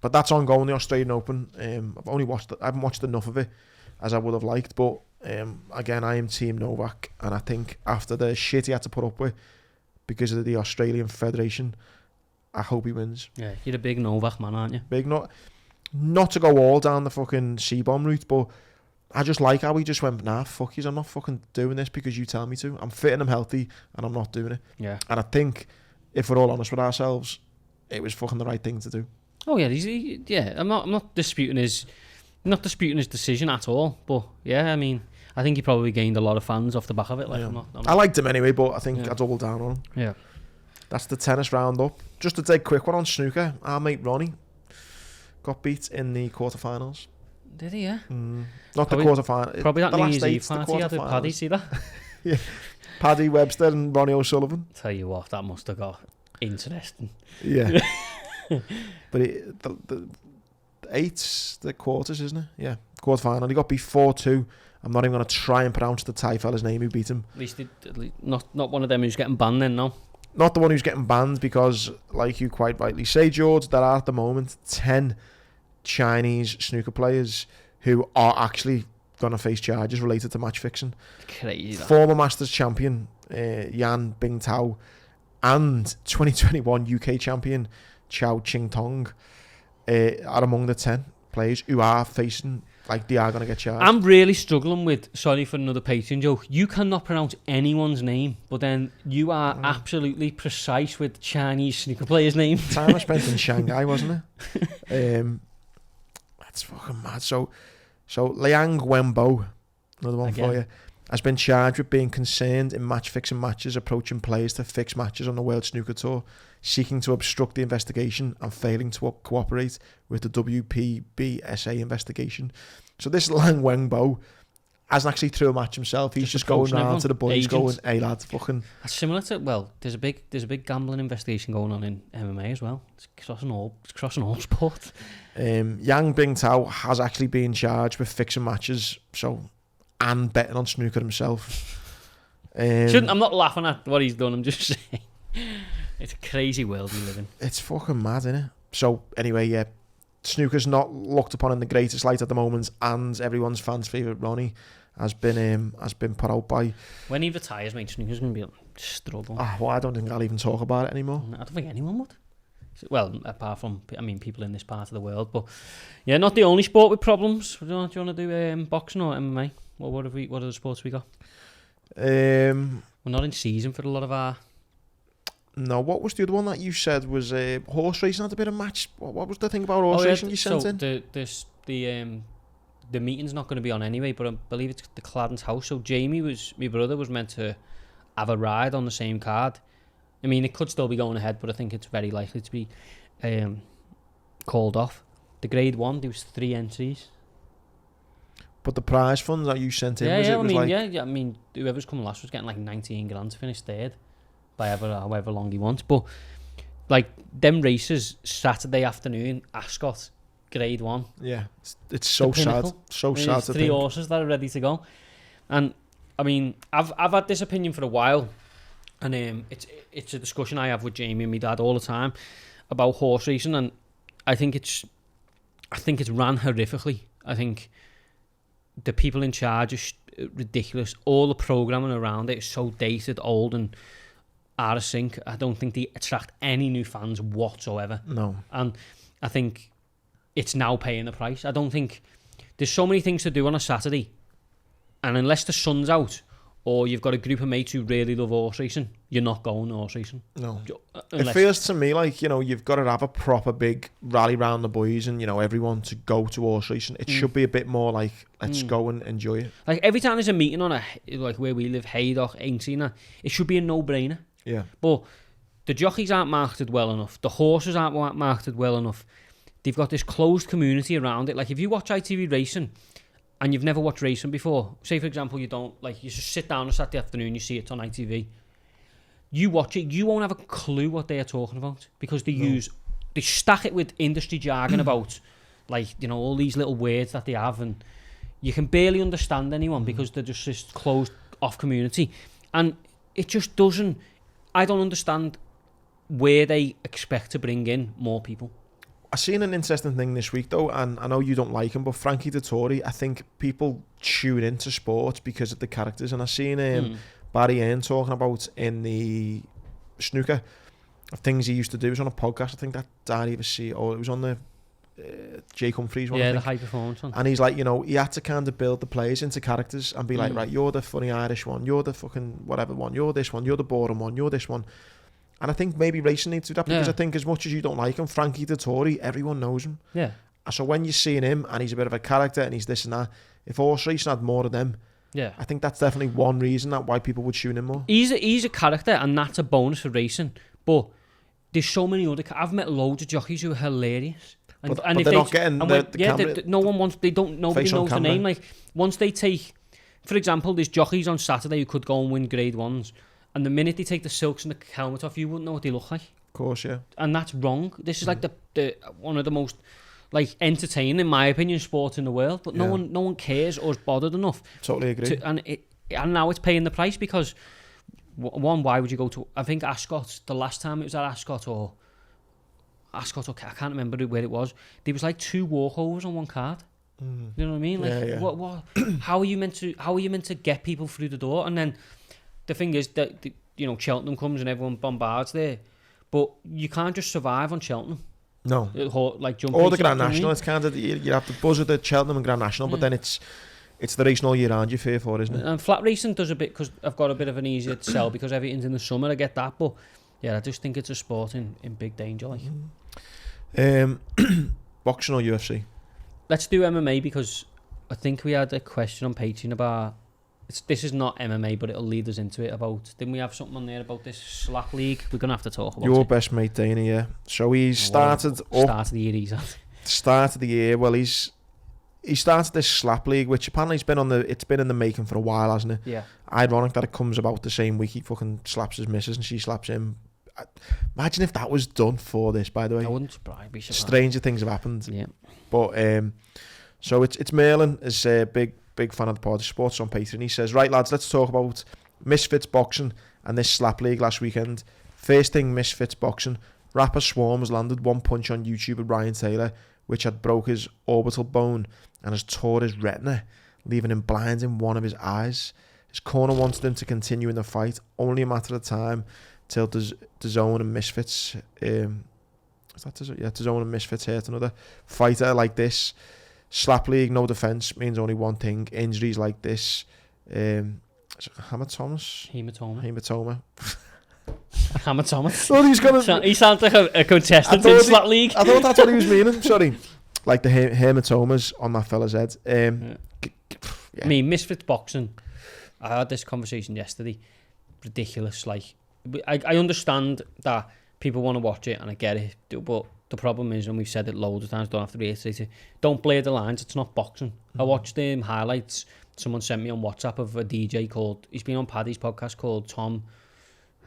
But that's ongoing, the Australian Open. I haven't watched enough of it as I would have liked, but again, I am team Novak, and I think after the shit he had to put up with because of the Australian Federation, I hope he wins.
Yeah, you're a big Novak man, aren't you?
Big not to go all down the fucking C-bomb route, but I just like how he just went, nah, fuck yous, I'm not fucking doing this because you tell me to. I'm fit and I'm healthy and I'm not doing it.
Yeah.
And I think, if we're all honest with ourselves, it was fucking the right thing to do.
Oh yeah, I'm not disputing his decision at all, but yeah, I mean, I think he probably gained a lot of fans off the back of it. Like,
yeah. I liked him anyway, but I think I doubled down on him.
Yeah.
That's the tennis roundup. Just to take a quick one on snooker, our mate Ronnie got beat in the quarterfinals.
Did he? Yeah.
Not the quarterfinals.
Probably that New Year's Eve party he had with Paddy. See that?
Yeah. Paddy Webster and Ronnie O'Sullivan.
Tell you what, that must have got interesting.
Yeah. But the 8's the quarters, isn't it? Yeah. Quarterfinal. He got beat 4-2. I'm not even going to try and pronounce the Thai fella's name who beat him.
At least not one of them who's getting banned then, no?
Not the one who's getting banned because, like you quite rightly say, George, there are at the moment 10 Chinese snooker players who are actually going to face charges related to match fixing.
Crazy.
Former Masters champion Yan Bingtao and 2021 UK champion Chao Ching Tong are among the 10 players who are facing, like, they are going to get charged.
I'm really struggling with, sorry for another Patreon joke, you cannot pronounce anyone's name, but then you are absolutely precise with Chinese snooker players' names.
Time I spent in Shanghai, wasn't it? That's fucking mad. So Liang Wenbo, another one for you, has been charged with being concerned in match-fixing matches, approaching players to fix matches on the World Snooker Tour, seeking to obstruct the investigation and failing to cooperate with the WPBSA investigation. So this Liang Wenbo hasn't actually threw a match himself. He's just going around to the boys going, hey lads, fucking...
That's similar to, well, there's a big gambling investigation going on in MMA as well. It's crossing all sport.
Yang Bingtao has actually been charged with fixing matches, and betting on snooker himself.
I'm not laughing at what he's done, I'm just saying. It's a crazy world we live in.
It's fucking mad, isn't it? So anyway, yeah, snooker's not looked upon in the greatest light at the moment, and everyone's fans' favourite Ronnie has been put out by...
When he retires, mate, snooker's going to be a struggle.
Well, I don't think I'll even talk about it anymore.
I don't think anyone would. Well, apart from, people in this part of the world. But yeah, not the only sport with problems. Do you want to do boxing or MMA? What are the sports we got? We're not in season for a lot of our...
No, what was the other one that you said was horse racing had a bit of match? What was the thing about horse racing you sent in?
The meeting's not going to be on anyway, but I believe it's the Cladden's house. So my brother was meant to have a ride on the same card. I mean, it could still be going ahead, but I think it's very likely to be called off. The Grade 1, there was 3 entries.
But the prize funds that you sent in,
I mean, whoever's coming last was getting like 19 grand to finish third by however long he wants. But like them races, Saturday afternoon, Ascot, Grade 1.
Yeah, it's so sad. So sad.
There's 3 horses that are ready to go. And I mean, I've had this opinion for a while, and it's a discussion I have with Jamie and my dad all the time about horse racing, and I think it's ran horrifically. I think the people in charge are ridiculous. All the programming around it is so dated, old, and out of sync. I don't think they attract any new fans whatsoever.
No.
And I think it's now paying the price. I don't think there's so many things to do on a Saturday, and unless the sun's out or you've got a group of mates who really love horse racing, you're not going horse racing.
No. It feels to me like, you've got to have a proper big rally round the boys and, everyone to go to horse racing. It should be a bit more like, let's go and enjoy it.
Like, every time there's a meeting on like where we live, Haydock, Aintree, it should be a no-brainer.
Yeah.
But the jockeys aren't marketed well enough. The horses aren't marketed well enough. They've got this closed community around it. Like, if you watch ITV Racing and you've never watched racing before, say, for example, you just sit down on Saturday afternoon, you see it on ITV, you watch it, you won't have a clue what they are talking about, because they stack it with industry jargon about, all these little words that they have, and you can barely understand anyone because they're just this closed off community. And it just doesn't, I don't understand where they expect to bring in more people.
I seen an interesting thing this week though, and I know you don't like him, but Frankie Dettori, I think people tune into sports because of the characters, and I seen Barry Earn talking about in the Snooker of things he used to do. It was on a podcast, I think that I either see, or it was on the Jake Humphries one.
Yeah, the high performance one.
And he's like, he had to kind of build the players into characters and be like, right, you're the funny Irish one, you're the fucking whatever one, you're this one, you're the boring one, you're this one. And I think maybe racing needs to do that, because I think as much as you don't like him, Frankie Dettori, everyone knows him.
Yeah.
So when you're seeing him and he's a bit of a character and he's this and that, if horse racing had more of them, I think that's definitely one reason why people would tune in more.
He's a character, and that's a bonus for racing. But there's so many other. I've met loads of jockeys who are hilarious,
but they're not getting the camera.
No one wants. Nobody knows the name. Like, once they take, for example, there's jockeys on Saturday who could go and win Grade 1s. And the minute they take the silks and the helmet off, you wouldn't know what they look like.
Of course, yeah.
And that's wrong. This is like the one of the most entertaining, in my opinion, sports in the world. But no one cares or is bothered enough.
Totally agree.
And now it's paying the price, because one, why would you go to? I think Ascot. The last time it was at Ascot or I can't remember where it was. There was like 2 walkovers on one card. You know what I mean? Like, what? How are you meant to get people through the door? And then the thing is that Cheltenham comes and everyone bombards there, but you can't just survive on Cheltenham.
No,
like jump
or the Grand National. It's kind of you have to buzz at the Cheltenham and Grand National, but then it's the racing all year round you fear for, isn't it?
And flat racing does a bit, because I've got a bit of an easier sell because everything's in the summer. I get that, but I just think it's a sport in big danger. Like,
boxing or UFC?
Let's do MMA, because I think we had a question on Patreon about. This is not MMA, but it'll lead us into it. Didn't we have something on there about this slap league? We're gonna have to talk about
your best mate Dana, yeah. So he started
start of the year. He's at
start of the year. Well, he started this slap league, which apparently it's been in the making for a while, hasn't it?
Yeah.
Ironic that it comes about the same week he fucking slaps his missus and she slaps him. Imagine if that was done for this. By the way,
I wouldn't be surprised.
Stranger things have happened.
Yeah.
But so it's Merlin is a big fan of the pod, Sports on Patreon. He says, right lads, let's talk about Misfits Boxing and this slap league last weekend. First thing, Misfits Boxing. Rapper Swarms landed one punch on YouTube with Ryan Taylor, which had broke his orbital bone and has tore his retina, leaving him blind in one of his eyes. His corner wanted him to continue in the fight, only a matter of time till DAZN and Misfits DAZN and Misfits hurt another fighter like this. Slap league, no defence, means only one thing. Injuries like this. Hematoma.
Hematoma. He sounds like a contestant in slap league.
I thought that's what he was meaning. Sorry. Like the hematomas on that fella's head.
I mean, Misfits Boxing. I had this conversation yesterday. ridiculous. Like, I understand that people want to watch it, and I get it, but the problem is, and we've said it loads of times, don't have to reiterate it, don't blur the lines. It's not boxing. I watched highlights someone sent me on WhatsApp of a DJ called, he's been on Paddy's podcast, called Tom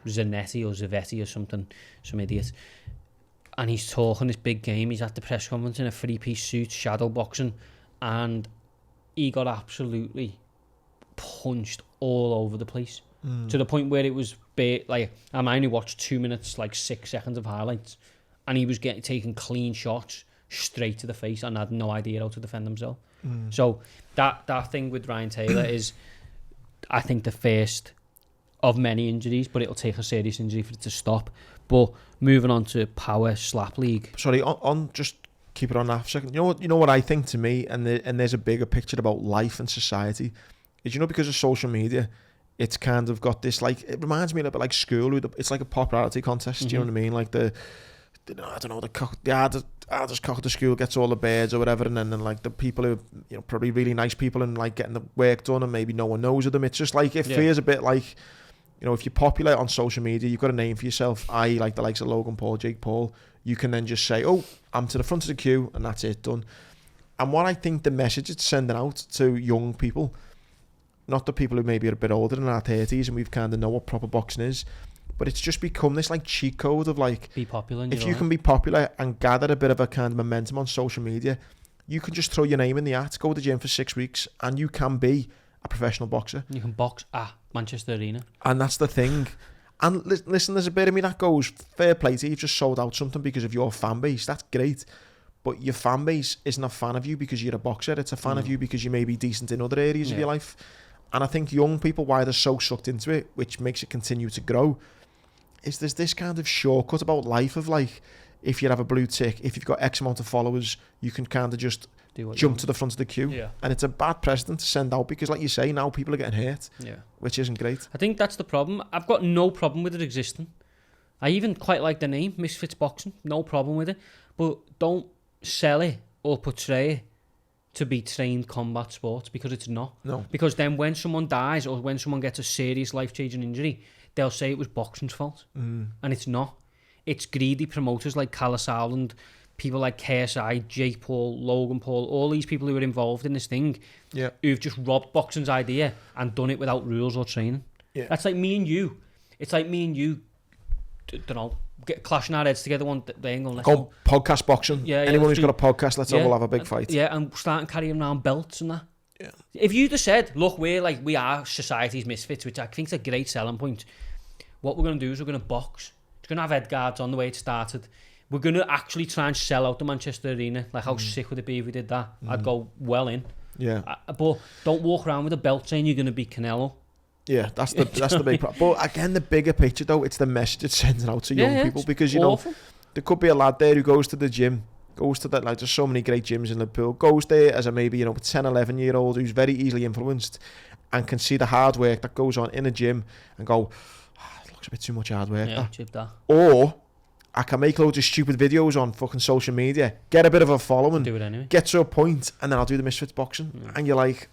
Zanetti or Zavetti or something, some idiot, and he's talking this big game. He's at the press conference in a 3-piece suit, shadow boxing, and he got absolutely punched all over the place, to the point where it was like, I only watched 2 minutes, like 6 seconds of highlights, and he was taking clean shots straight to the face and had no idea how to defend himself. So that thing with Ryan Taylor is, I think, the first of many injuries, but it'll take a serious injury for it to stop. But moving on to Power Slap League.
Sorry, on just keep it on that for a second. You know what I think, to me, and there's a bigger picture about life and society, is, because of social media, it's kind of got this, like, it reminds me a little bit like school. It's like a popularity contest. Do you know what I mean? Like the hardest cock at the school gets all the birds or whatever, and then like the people who, probably really nice people and like getting the work done, and maybe no one knows of them. It's just like, it feels a bit like, if you're popular on social media, you've got a name for yourself, i.e. like the likes of Logan Paul, Jake Paul, you can then just say, oh, I'm to the front of the queue, and that's it, done. And what I think the message it's sending out to young people, not the people who maybe are a bit older than our 30s and we've kind of know what proper boxing is, but it's just become this like cheat code of like,
be popular.
If you can be popular and gather a bit of a kind of momentum on social media, you can just throw your name in the hat, go to the gym for 6 weeks, and you can be a professional boxer.
You can box at Manchester Arena.
And that's the thing. And listen, there's a bit of me that goes, fair play to you, you've just sold out something because of your fan base. That's great. But your fan base isn't a fan of you because you're a boxer. It's a fan of you because you may be decent in other areas of your life. And I think young people, why they're so sucked into it, which makes it continue to grow, is there's this kind of shortcut about life of like, if you have a blue tick, if you've got X amount of followers, you can kind of just jump to the front of the queue. Yeah. And it's a bad precedent to send out because, like you say, now people are getting hurt, which isn't great.
I think that's the problem. I've got no problem with it existing. I even quite like the name, Misfits Boxing. No problem with it. But don't sell it or portray it to be trained combat sports, because it's not. No. Because then when someone dies or when someone gets a serious life-changing injury, they'll say it was boxing's fault. And it's not. It's greedy promoters like Callis Haaland, people like KSI, Jake Paul, Logan Paul, all these people who are involved in this thing, who've just robbed boxing's idea and done it without rules or training. Yeah. That's like me and you. It's like me and you, don't know, get clashing our heads together one day and going,
go podcast boxing. Yeah, anyone who's got a podcast, let's all have a big fight.
Yeah, and starting carrying around belts and that. Yeah. If you'd have said, look, we are society's misfits, which I think is a great selling point. What we're going to do is we're going to box. It's going to have head guards on the way it started. We're going to actually try and sell out the Manchester Arena. Like, how sick would it be if we did that? I'd go well in. Yeah. But don't walk around with a belt saying you're going to be Canelo.
Yeah, that's the big problem. But again, the bigger picture though, it's the message it's sending out to young people, because there could be a lad there who goes to the gym, goes to that, like, there's so many great gyms in Liverpool, goes there as a maybe 10, 11 year old who's very easily influenced and can see the hard work that goes on in a gym and go, it looks a bit too much hard work.
Yeah, chip that.
Or I can make loads of stupid videos on fucking social media, get a bit of a following,
do it anyway,
get to a point, and then I'll do the Misfits Boxing, and you're like,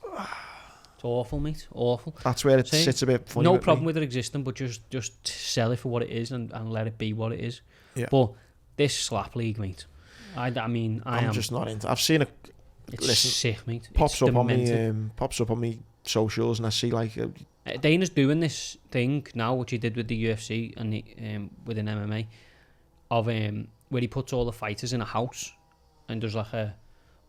it's awful, mate. Awful.
That's where it sits a bit funny.
No problem with it existing, but just sell it for what it is and let it be what it is. Yeah. But this slap league, mate, I mean, I'm
just not into. I've seen it.
It's sick, mate.
Pops up on me socials, and I see like
Dana's doing this thing now, which he did with the UFC and with an MMA, of where he puts all the fighters in a house and there's like a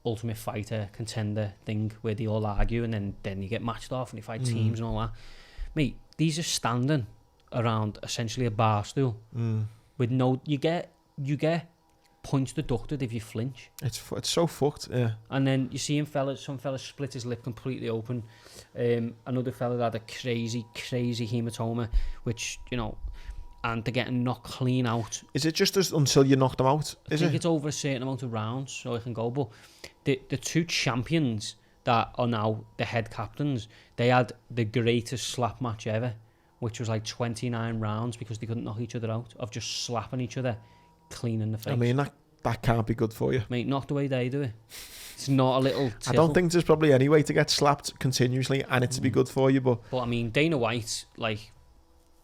Ultimate Fighter contender thing where they all argue, and then you get matched off and you fight teams and all that. Mate, these are standing around essentially a bar stool with no, you get points deducted if you flinch.
It's so fucked, yeah.
And then you see some fellas split his lip completely open. Another fella had a crazy hematoma, which, and they're getting knocked clean out.
Is it just until you knock them out?
I think it's over a certain amount of rounds, so it can go. But the two champions that are now the head captains, they had the greatest slap match ever, which was like 29 rounds because they couldn't knock each other out, of just slapping each other clean in the face.
I mean, that can't be good for you.
Mate, not the way they do it. It's not a little tickle.
I don't think there's probably any way to get slapped continuously and it to be good for you, but
I mean, Dana White, like,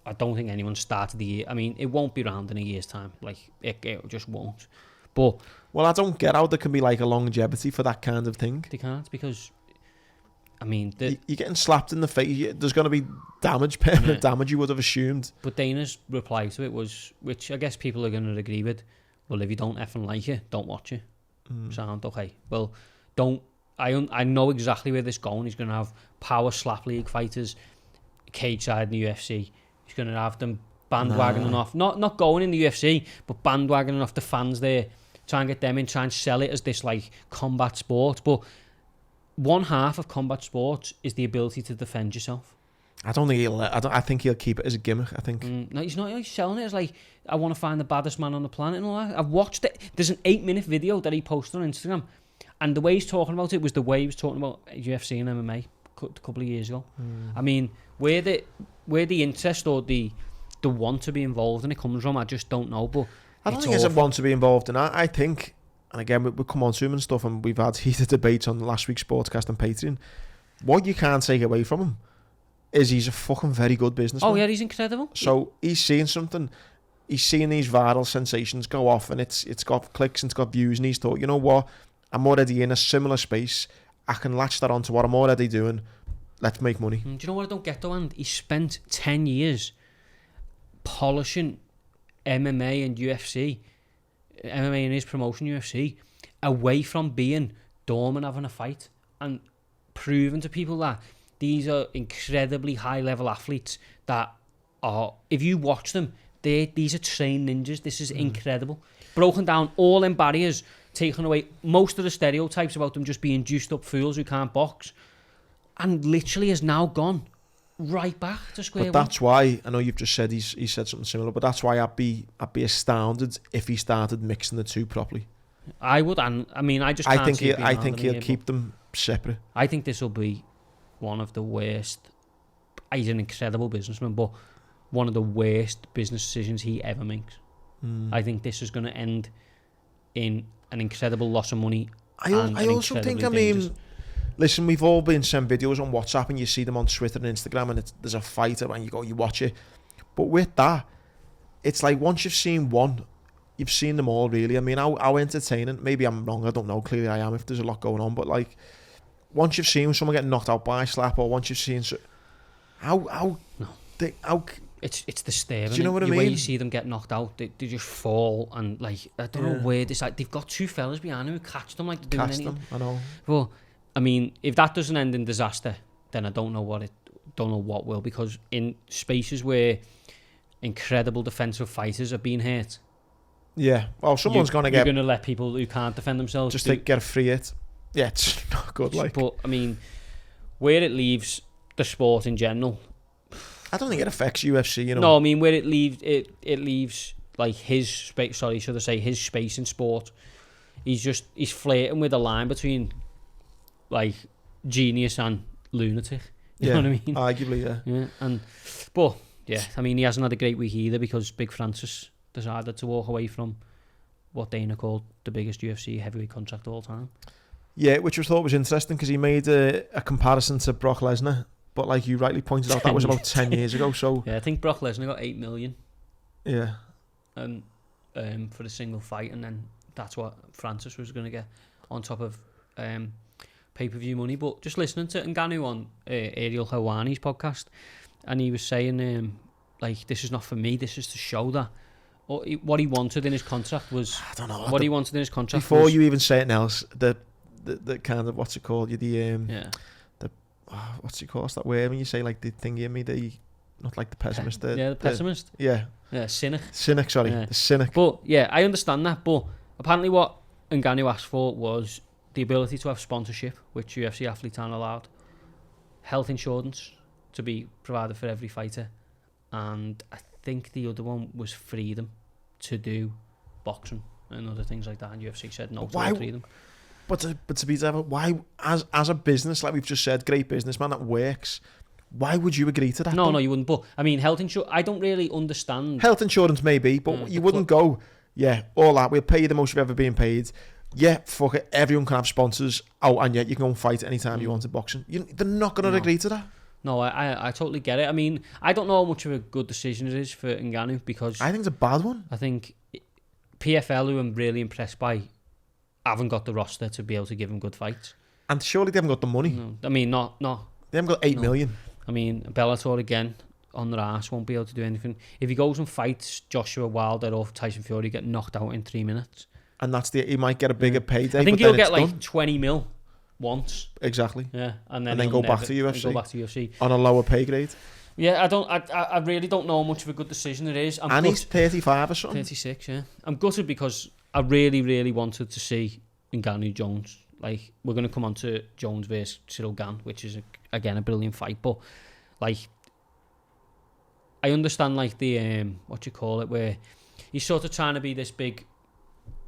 I don't think anyone started the year. I mean, it won't be around in a year's time. Like, it just won't. But
well, I don't get how there can be like a longevity for that kind of thing.
They can't, because I mean,
you're getting slapped in the face. There's going to be damage, permanent damage. You would have assumed.
But Dana's reply to it was, which I guess people are going to agree with. Well, if you don't effing like it, don't watch it. Sound okay? Well, don't. I know exactly where this is going. He's going to have power slap league fighters, cage side in the UFC. He's going to have them bandwagoning off, not going in the UFC, but bandwagoning off the fans there. Try and get them in, try and sell it as this like combat sport. But one half of combat sports is the ability to defend yourself.
I don't think he'll. I think he'll keep it as a gimmick. I think.
No, he's not. He's selling it as like, I want to find the baddest man on the planet and all that. I've watched it. There's an 8-minute video that he posted on Instagram, and the way he's talking about it was the way he was talking about UFC and MMA a couple of years ago. I mean, where the interest or the want to be involved in it comes from, I just don't know. But
I don't think it's a want to be involved in. I think, and again, we'll come on to him and stuff, and we've had heated debates on last week's Sportscast and Patreon. What you can't take away from him is he's a fucking very good businessman.
Oh yeah, he's incredible.
So he's seeing something. He's seeing these viral sensations go off, and it's got clicks and it's got views, and he's thought, you know what? I'm already in a similar space. I can latch that onto what I'm already doing. Let's make money.
Do you know what I don't get though? And he spent 10 years polishing MMA and UFC, MMA and his promotion UFC, away from being dormant having a fight, and proving to people that these are incredibly high level athletes that are, if you watch them, these are trained ninjas. This is incredible. Broken down all them barriers, taken away most of the stereotypes about them just being juiced up fools who can't box, and literally has now gone right back to square one.
But that's why, I know you've just said he said something similar, but that's why I'd be astounded if he started mixing the two properly.
I would, and I mean, I think
he'll keep them separate.
I think this will be one of the worst. He's an incredible businessman, but one of the worst business decisions he ever makes. I think this is going to end in an incredible loss of money.
I also think, I mean, listen, we've all been sent videos on WhatsApp, and you see them on Twitter and Instagram, and there's a fighter, and you watch it. But with that, it's like once you've seen one, you've seen them all, really. I mean, how entertaining, maybe I'm wrong, I don't know, clearly I am if there's a lot going on, but like, once you've seen someone get knocked out by a slap, or once you've seen...
It's disturbing.
Do you know what I mean?
The way you see them get knocked out, they just fall, and like, I don't know where this, like, they've got two fellas behind them who catch them like they're doing anything.
I know.
Well, I mean, if that doesn't end in disaster, then I don't know what will, because in spaces where incredible defensive fighters are being hurt,
well, someone's
you're
going
to let people who can't defend themselves
just get a free hit. Yeah, it's not good. Like,
but I mean, where it leaves the sport in general,
I don't think it affects UFC. You know.
No, I mean, where it leaves like his space. Sorry, should I say his space in sport? He's flirting with a line between like genius and lunatic. You know what I mean?
Arguably,
yeah. I mean, he hasn't had a great week either, because Big Francis decided to walk away from what Dana called the biggest UFC heavyweight contract of all time.
Yeah, which I thought was interesting, because he made a comparison to Brock Lesnar, but like you rightly pointed out, that was about 10 years ago. So
yeah, I think Brock Lesnar got $8 million.
Yeah.
For a single fight, and then that's what Francis was going to get on top of pay-per-view money. But just listening to Ngannou on Ariel Helwani's podcast, and he was saying like, this is not for me, this is to show that what he wanted in his contract was, I don't know what he wanted in his contract
before
was,
you even say anything else, the kind of, what's it called, what's it called, that word when you say like the thingy in me, not like the pessimist,
the pessimist, cynic,
sorry, the cynic.
But yeah, I understand that, but apparently what Ngannou asked for was the ability to have sponsorship, which UFC athletes aren't allowed, health insurance to be provided for every fighter, and I think the other one was freedom to do boxing and other things like that, and UFC said no to all three of them.
But to be clever, why, as a business, like we've just said, great businessman that works, why would you agree to that?
No, you wouldn't. But I mean, health insurance, I don't really understand.
Health insurance maybe, but you wouldn't go, all that, we'll pay you the most you've ever been paid. Yeah, fuck it, everyone can have sponsors. Oh, and yet you can go and fight anytime you want in boxing. They're not going to agree to that.
No, I totally get it. I mean, I don't know how much of a good decision it is for Ngannou because
I think it's a bad one.
I think PFL, who I'm really impressed by, haven't got the roster to be able to give him good fights.
And surely they haven't got the money.
No, I mean, not.
They haven't got 8 million.
I mean, Bellator again on their ass won't be able to do anything. If he goes and fights Joshua Wilder or Tyson Fury, get knocked out in 3 minutes.
And he might get a bigger payday.
I think
but
he'll
then
get
it's
like
done.
20 mil once.
Exactly.
Yeah, and
then
he'll
go back to UFC.
Go back to UFC
On a lower pay grade.
Yeah, I really don't know how much of a good decision it is.
And he's 35 or something.
36, yeah. I'm gutted because I really, really wanted to see Ngannou Jones. Like, we're going to come on to Jones versus Cyril Gane, which is, again, a brilliant fight. But, like, I understand, like, the, what you call it, where he's sort of trying to be this big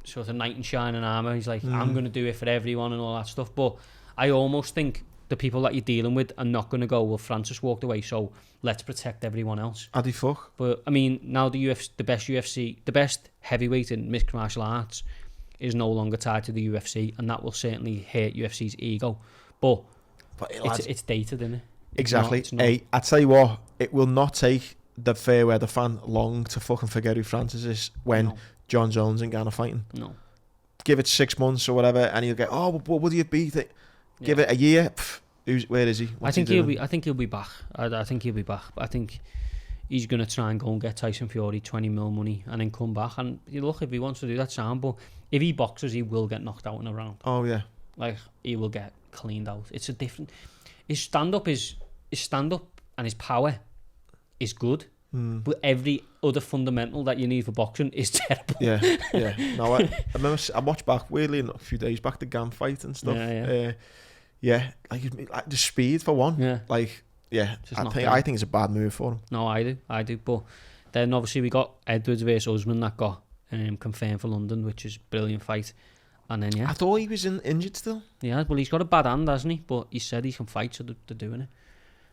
sort of knight in shining armour. He's like, I'm going to do it for everyone and all that stuff. But I almost think the people that you're dealing with are not going to go, well, Francis walked away, so let's protect everyone else.
Addy fuck.
But, I mean, now the best heavyweight in mixed martial arts is no longer tied to the UFC, and that will certainly hurt UFC's ego. But it's dated, isn't it?
Exactly.
It's not.
Hey, I tell you what, it will not take the fair weather fan long to fucking forget who Francis is when Jon Jones and Ngannou are fighting.
No.
Give it 6 months or whatever, and he'll get, what would you beat it? Give it a year. Where is he?
I think he'll be back. I think he'll be back. I think he's going to try and go and get Tyson Fury 20 mil money and then come back. And look, if he wants to do that, sound. But if he boxes, he will get knocked out in a round.
Oh yeah.
Like, he will get cleaned out. It's a different. His stand up and his power is good. But every other fundamental that you need for boxing is terrible.
Yeah. No, I remember I watched back weirdly a few days back the Gane fight and stuff. Like the speed for one.
Yeah.
Like, yeah, I think it's a bad move for him.
No, I do. But then obviously we got Edwards versus Usman that got confirmed for London, which is a brilliant fight. And then
I thought he was injured still.
Yeah, well, he's got a bad hand, hasn't he? But he said he can fight, so they're doing it.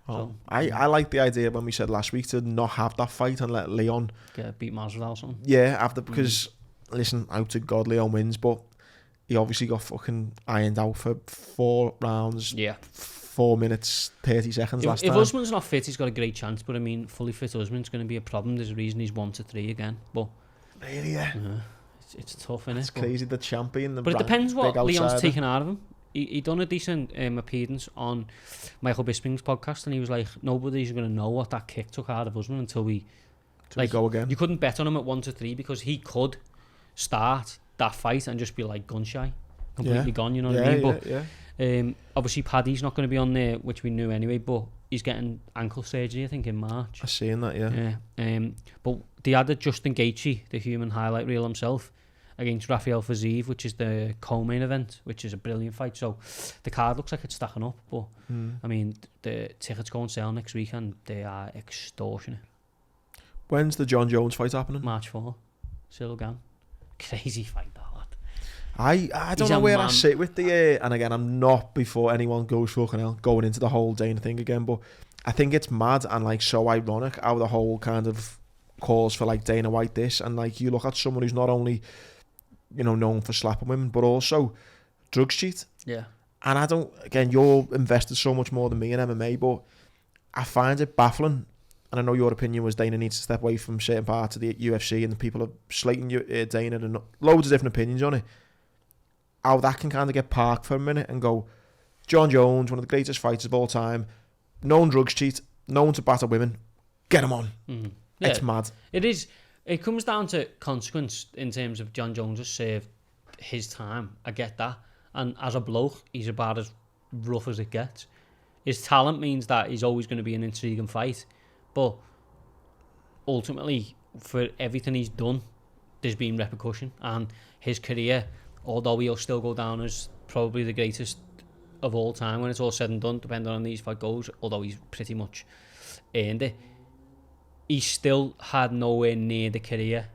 Oh,
so,
I like the idea when we said last week to not have that fight and let Leon
get beat Masvidal or something.
Yeah, after because listen, out to God Leon wins, but he obviously got fucking ironed out for 4 rounds. Yeah. 4 minutes 30 seconds last time.
If Usman's not fit, he's got a great chance. But I mean, fully fit Usman's going to be a problem. There's a reason he's 1-3 again. But
really, yeah.
It's tough, isn't it?
It's crazy, the champion.
But it depends what Leon's taken out of him. He done a decent appearance on Michael Bisping's podcast, and he was like, nobody's going to know what that kick took out of Usman until we
go again.
You couldn't bet on him at 1-3 because he could start that fight and just be like gun shy, completely gone. You know what I mean? But obviously Paddy's not going to be on there, which we knew anyway. But he's getting ankle surgery, I think, in March.
I've seen that, yeah.
But they added Justin Gaethje, the human highlight reel himself, against Rafael Fiziev, which is the co-main event, which is a brilliant fight. So the card looks like it's stacking up, but I mean, the tickets go on sale next week and they are extortionate.
When's the Jon Jones fight happening?
March 4. Cyril Gane. Crazy fight, that lad.
I don't know where I sit with the and again, I'm not, before anyone goes fucking hell, going into the whole Dana thing again, but I think it's mad and like so ironic how the whole kind of calls for like Dana White this, and like you look at someone who's not only, you know, known for slapping women, but also drugs cheat.
Yeah.
And I don't, again, you're invested so much more than me in MMA, but I find it baffling. And I know your opinion was Dana needs to step away from certain parts of the UFC, and the people are slating Dana and loads of different opinions on it. How that can kind of get parked for a minute and go, Jon Jones, one of the greatest fighters of all time, known drugs cheat, known to batter women, get him on. Yeah, it's mad.
It is. It comes down to consequence in terms of Jon Jones has served his time. I get that. And as a bloke, he's about as rough as it gets. His talent means that he's always going to be an intriguing fight. But ultimately, for everything he's done, there's been repercussion. And his career, although he'll still go down as probably the greatest of all time when it's all said and done, depending on these fight goes, although he's pretty much earned it, he still had nowhere near the career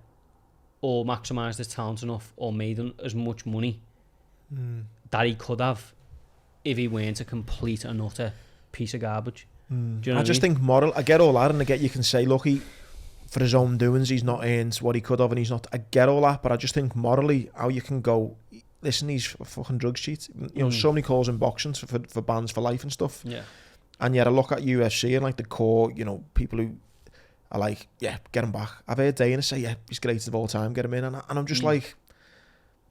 or maximised his talent enough or made as much money that he could have if he weren't a complete and utter piece of garbage. Do you know
I just think moral, I get all that, and I get you can say, look, he, for his own doings, he's not earned what he could have, and he's not, I get all that, but I just think morally, how you can go, listen, he's a fucking drugs cheat. You know, so many calls in boxing for bans for life and stuff.
Yeah.
And yet I look at UFC and like the core, you know, people who are like, yeah, get him back. I've heard Dana say, yeah, he's greatest of all time, get him in. And I'm just like,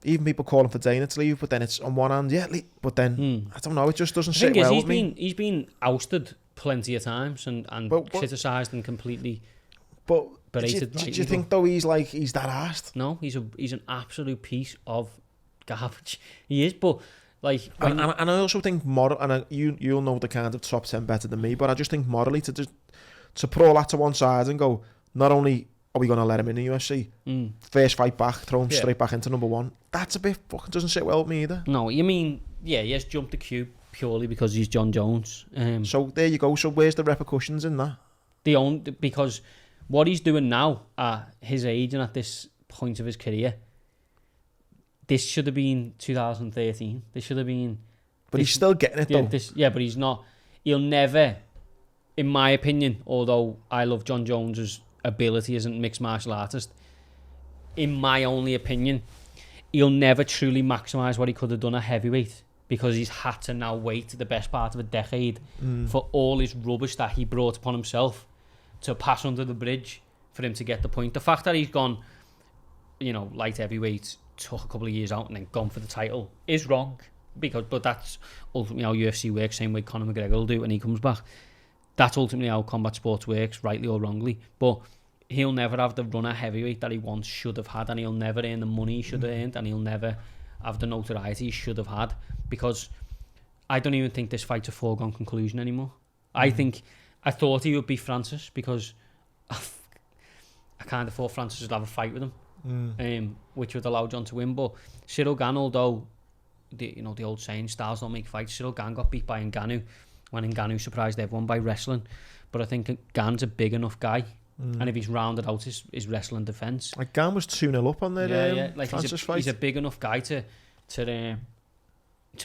even people calling for Dana to leave, but then it's on one hand, yeah, but then, I don't know, it just doesn't sit well with me.
He's been ousted plenty of times and criticised and completely berated.
Do you think, though, he's that arsed?
No, he's an absolute piece of garbage. He is, but... Like,
and I also think you'll know the kind of top 10 better than me, but I just think morally to put all that to one side and go, not only are we going to let him in the UFC, first fight back, throw him straight back into number one, that's a bit fucking doesn't sit well with me either.
No, you mean, yeah, he has jumped the queue purely because he's Jon Jones.
So there you go. So where's the repercussions in that?
Because what he's doing now at his age and at this point of his career, this should have been 2013. This should have been...
But he's still getting it, though.
But he's not... He'll never, in my opinion, although I love Jon Jones' ability as a mixed martial artist, in my only opinion, he'll never truly maximise what he could have done at heavyweight because he's had to now wait the best part of a decade for all his rubbish that he brought upon himself to pass under the bridge for him to get the point. The fact that he's gone, you know, light heavyweight... took a couple of years out and then gone for the title is wrong, but that's ultimately how UFC works, same way Conor McGregor will do when he comes back. That's ultimately how combat sports works, rightly or wrongly, but he'll never have the run at heavyweight that he once should have had, and he'll never earn the money he should have earned, and he'll never have the notoriety he should have had, because I don't even think this fight's a foregone conclusion anymore. I thought he would be Francis because I kind of thought Francis would have a fight with him, which would allow Jon to win. But Cyril Gane, although the old saying, styles don't make fights, Cyril Gane got beat by Ngannou when Ngannou surprised everyone by wrestling. But I think Gane's a big enough guy, and if he's rounded out his wrestling defence,
like Gane was 2-0 up on there.
Like
Francis fight.
He's a big enough guy to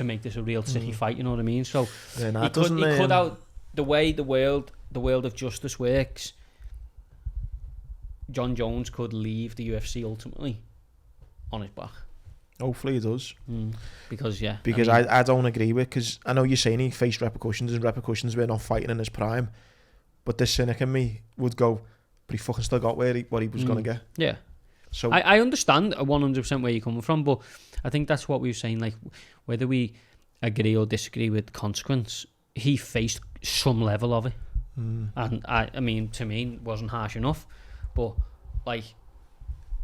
make this a real city fight. You know what I mean? So he could out the way the world of justice works. Jon Jones could leave the UFC ultimately on his back.
Hopefully he does.
Because
I don't agree with, because I know you're saying he faced repercussions, and repercussions were not fighting in his prime, but the cynic in me would go, but he fucking still got what he was going to get.
Yeah.
So
I understand 100% where you're coming from, but I think that's what we were saying, like whether we agree or disagree with the consequence, he faced some level of it. And I mean, to me, it wasn't harsh enough. But, like,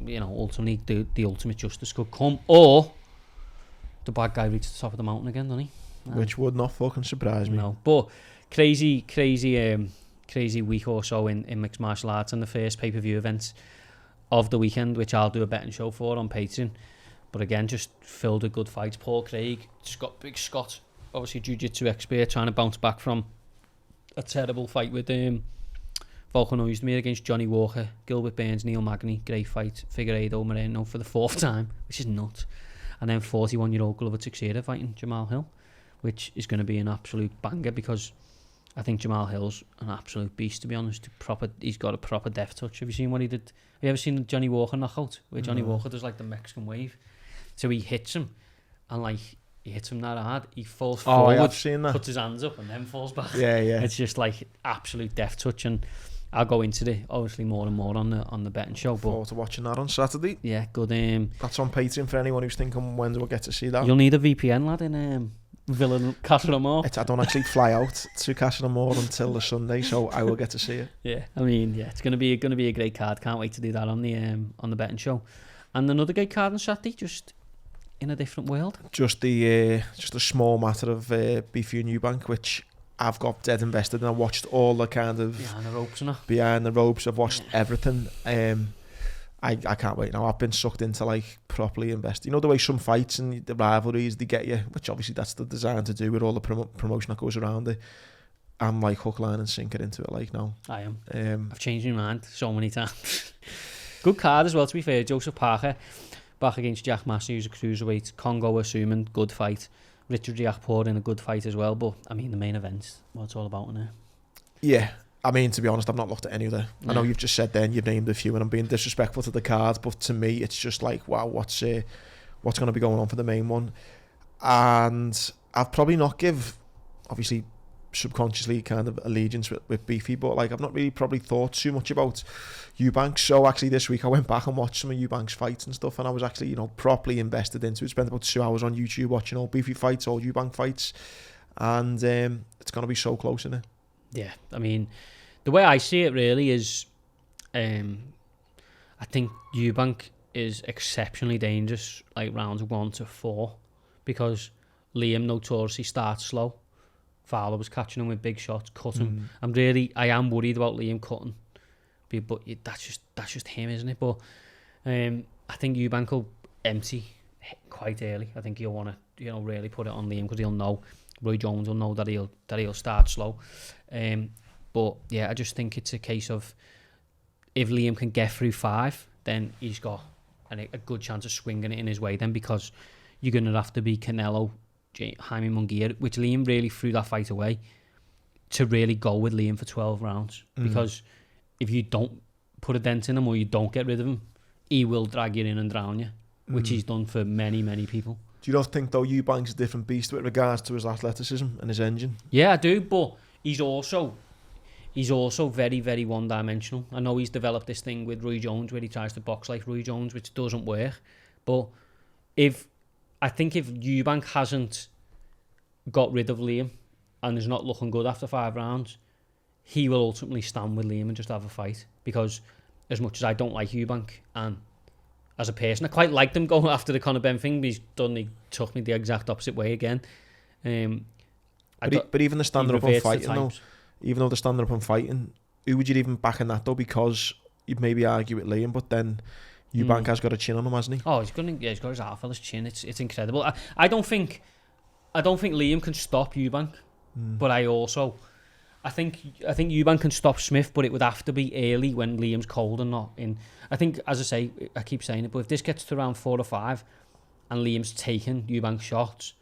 you know, ultimately the ultimate justice could come, or the bad guy reaches the top of the mountain again, doesn't he?
Which would not fucking surprise me.
No, but crazy week or so in mixed martial arts, and the first pay-per-view event of the weekend, which I'll do a betting show for on Patreon. But again, just filled with good fights. Paul Craig, Big Scott, obviously jiu-jitsu expert, trying to bounce back from a terrible fight with Volkan Ozdemir against Johnny Walker, Gilbert Burns, Neil Magny, great fight, Figueiredo Moreno for the 4th time, which is nuts. And then 41-year-old Glover Teixeira fighting Jamal Hill, which is going to be an absolute banger, because I think Jamal Hill's an absolute beast, to be honest. He's got a proper death touch. Have you seen what he did? Have you ever seen the Johnny Walker knockout, where Johnny Walker does like the Mexican wave? So he hits him, and like he hits him that hard, he falls forward,
I've seen that.
Puts his hands up, and then falls back.
Yeah.
It's just like absolute death touch, and I'll go into it obviously more and more on the betting show. But
forward to watching that on Saturday.
Yeah, good.
That's on Patreon for anyone who's thinking when do I get to see that.
You'll need a VPN, lad, in Villa Castlemore.
I don't actually fly out to Castlemore until the Sunday, so I will get to see it.
Yeah, I mean, yeah, it's gonna be a great card. Can't wait to do that on the betting show. And another great card on Saturday, just in a different world. Just
a small matter of Beefy and Eubank, which I've got dead invested in. I watched all the kind of behind the ropes. I've watched everything. I can't wait now. I've been sucked into like properly invested. You know the way some fights and the rivalries, they get you, which obviously that's the design to do with all the promotion that goes around it. I'm like hook, line and sinker into it like now.
I am. I've changed my mind so many times. Good card as well, to be fair. Joseph Parker back against Jack Massey, who's a cruiserweight. Congo assuming, good fight. Richard Riakporhe in a good fight as well, but I mean the main event, what it's all about in there. Yeah,
I mean, to be honest, I've not looked at any of them. I know you've just said then you've named a few, and I'm being disrespectful to the card, but to me it's just like, wow, what's going to be going on for the main one? And I've probably not give, obviously subconsciously kind of allegiance with Beefy, but like I've not really probably thought too much about Eubank. So actually this week I went back and watched some of Eubank's fights and stuff, and I was actually, you know, properly invested into it. Spent about 2 hours on YouTube watching all Beefy fights, all Eubank fights, and it's going to be so close, isn't it?
Yeah, I mean, the way I see it really is, I think Eubank is exceptionally dangerous, like rounds 1 to 4, because Liam notoriously starts slow. Fowler was catching him with big shots, cut him. I am worried about Liam cutting, but that's just him, isn't it? But I think Eubank will empty quite early. I think he'll want to, you know, really put it on Liam, because he'll know, Roy Jones will know that he'll start slow. But yeah, I just think it's a case of, if Liam can get through 5, then he's got a good chance of swinging it in his way then, because you're going to have to be Canelo, Jaime Munguia, which Liam really threw that fight away, to really go with Liam for 12 rounds. Because if you don't put a dent in him, or you don't get rid of him, he will drag you in and drown you, which he's done for many, many people.
Do you not think, though, Eubank's a different beast with regards to his athleticism and his engine?
Yeah, I do, but he's also very, very one-dimensional. I know he's developed this thing with Roy Jones where he tries to box like Roy Jones, which doesn't work. But I think if Eubank hasn't got rid of Liam and is not looking good after 5 rounds, he will ultimately stand with Liam and just have a fight. Because as much as I don't like Eubank, and as a person, I quite liked him going after the Conor Ben thing, but he took me the exact opposite way again.
But even the standing up and fighting, though, even though they're standing up and fighting, who would you even back in that, though? Because you'd maybe argue with Liam, but then Eubank has got a chin on him, hasn't he?
Oh, he's got his half on his chin. It's incredible. I don't think Liam can stop Eubank, but I think Eubank can stop Smith, but it would have to be early when Liam's cold and not in. I think, as I say, I keep saying it, but if this gets to round 4 or 5 and Liam's taking Eubank's shots,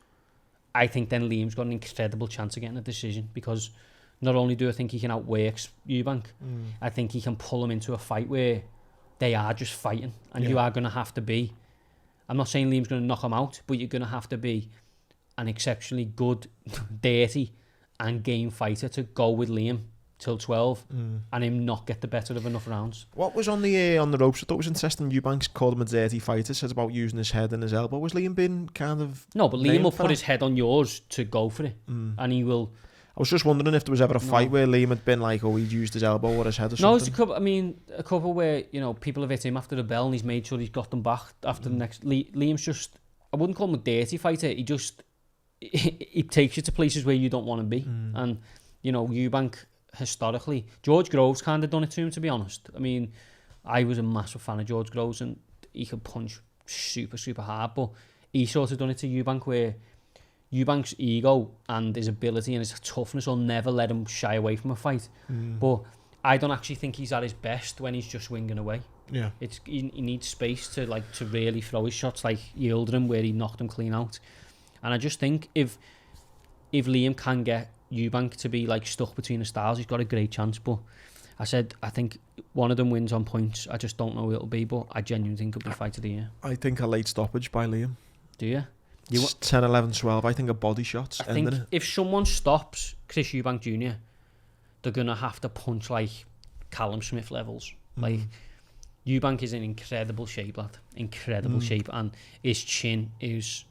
I think then Liam's got an incredible chance of getting a decision, because not only do I think he can outwork Eubank, I think he can pull him into a fight where they are just fighting, and you are going to have to be, I'm not saying Liam's going to knock him out, but you're going to have to be an exceptionally good, dirty and game fighter to go with Liam till 12 and him not get the better of enough rounds.
What was on the ropes? I thought it was interesting. Eubanks called him a dirty fighter, said about using his head and his elbow. Was Liam being kind of...
No, but Liam will put his head on yours to go for it, and he will...
I was just wondering if there was ever a fight where Liam had been like, oh, he'd used his elbow or his head or something.
No, it's a couple where, you know, people have hit him after the bell and he's made sure he's got them back after the next... Liam's just... I wouldn't call him a dirty fighter. He just... He takes you to places where you don't want to be. And, you know, Eubank, historically... George Groves kind of done it to him, to be honest. I mean, I was a massive fan of George Groves, and he could punch super, super hard, but he sort of done it to Eubank, where Eubank's ego and his ability and his toughness will never let him shy away from a fight. But I don't actually think he's at his best when he's just swinging away.
Yeah,
he needs space to really throw his shots, like Yildirim, where he knocked him clean out. And I just think if Liam can get Eubank to be like stuck between the styles, he's got a great chance. But I think one of them wins on points. I just don't know who it'll be, but I genuinely think it'll be fight of the year.
I think a late stoppage by Liam.
Do you?
10, 11, 12. I think a body shot's ending it.
If someone stops Chris Eubank Jr., they're going to have to punch like Callum Smith levels. Like, Eubank is in incredible shape, lad. Incredible shape. And his chin is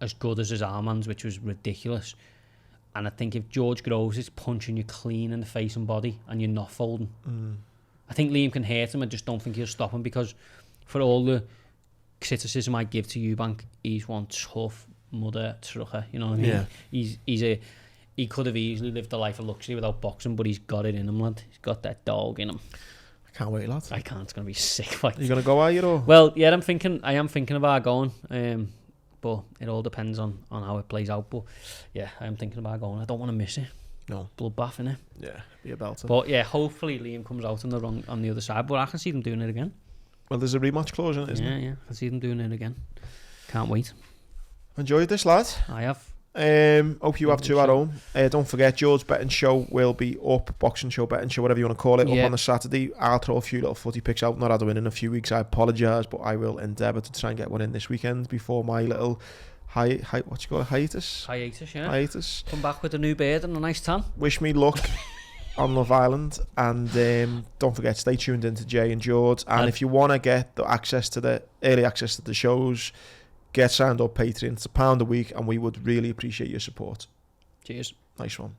as good as his armbands, which was ridiculous. And I think if George Groves is punching you clean in the face and body and you're not folding, I think Liam can hurt him. I just don't think he'll stop him, because for all the criticism I give to Eubank, he's one tough mother trucker, you know what I mean? Yeah. He could have easily lived a life of luxury without boxing, but he's got it in him, lad. He's got that dog in him.
I can't wait, lad.
I can't. It's going to be a sick fight.
Are you going to go, are you, or?
Well, yeah, I am thinking about going, but it all depends on how it plays out. But yeah, I am thinking about going. I don't want to miss it.
No.
Bloodbath, innit?
Yeah, be a belter.
But yeah, hopefully Liam comes out on the other side, but I can see them doing it again.
Well, there's a rematch clause in it, isn't
there? Yeah, I can see them doing it again. Can't wait.
Enjoyed this, lad.
I have.
Hope you have too at home. Don't forget, George's betting show will be up, boxing show, betting show, whatever you want to call it, up on the Saturday. I'll throw a few little footy picks out. Not had a win in a few weeks, I apologise, but I will endeavour to try and get one in this weekend before my little what you call it? Hiatus.
Yeah.
Hiatus.
Come back with a new beard and a nice tan.
Wish me luck on Love Island, and don't forget, stay tuned into Jay and George. And if you want to get the early access to the shows, get signed up Patreon. It's £1 a week, and we would really appreciate your support.
Cheers.
Nice one.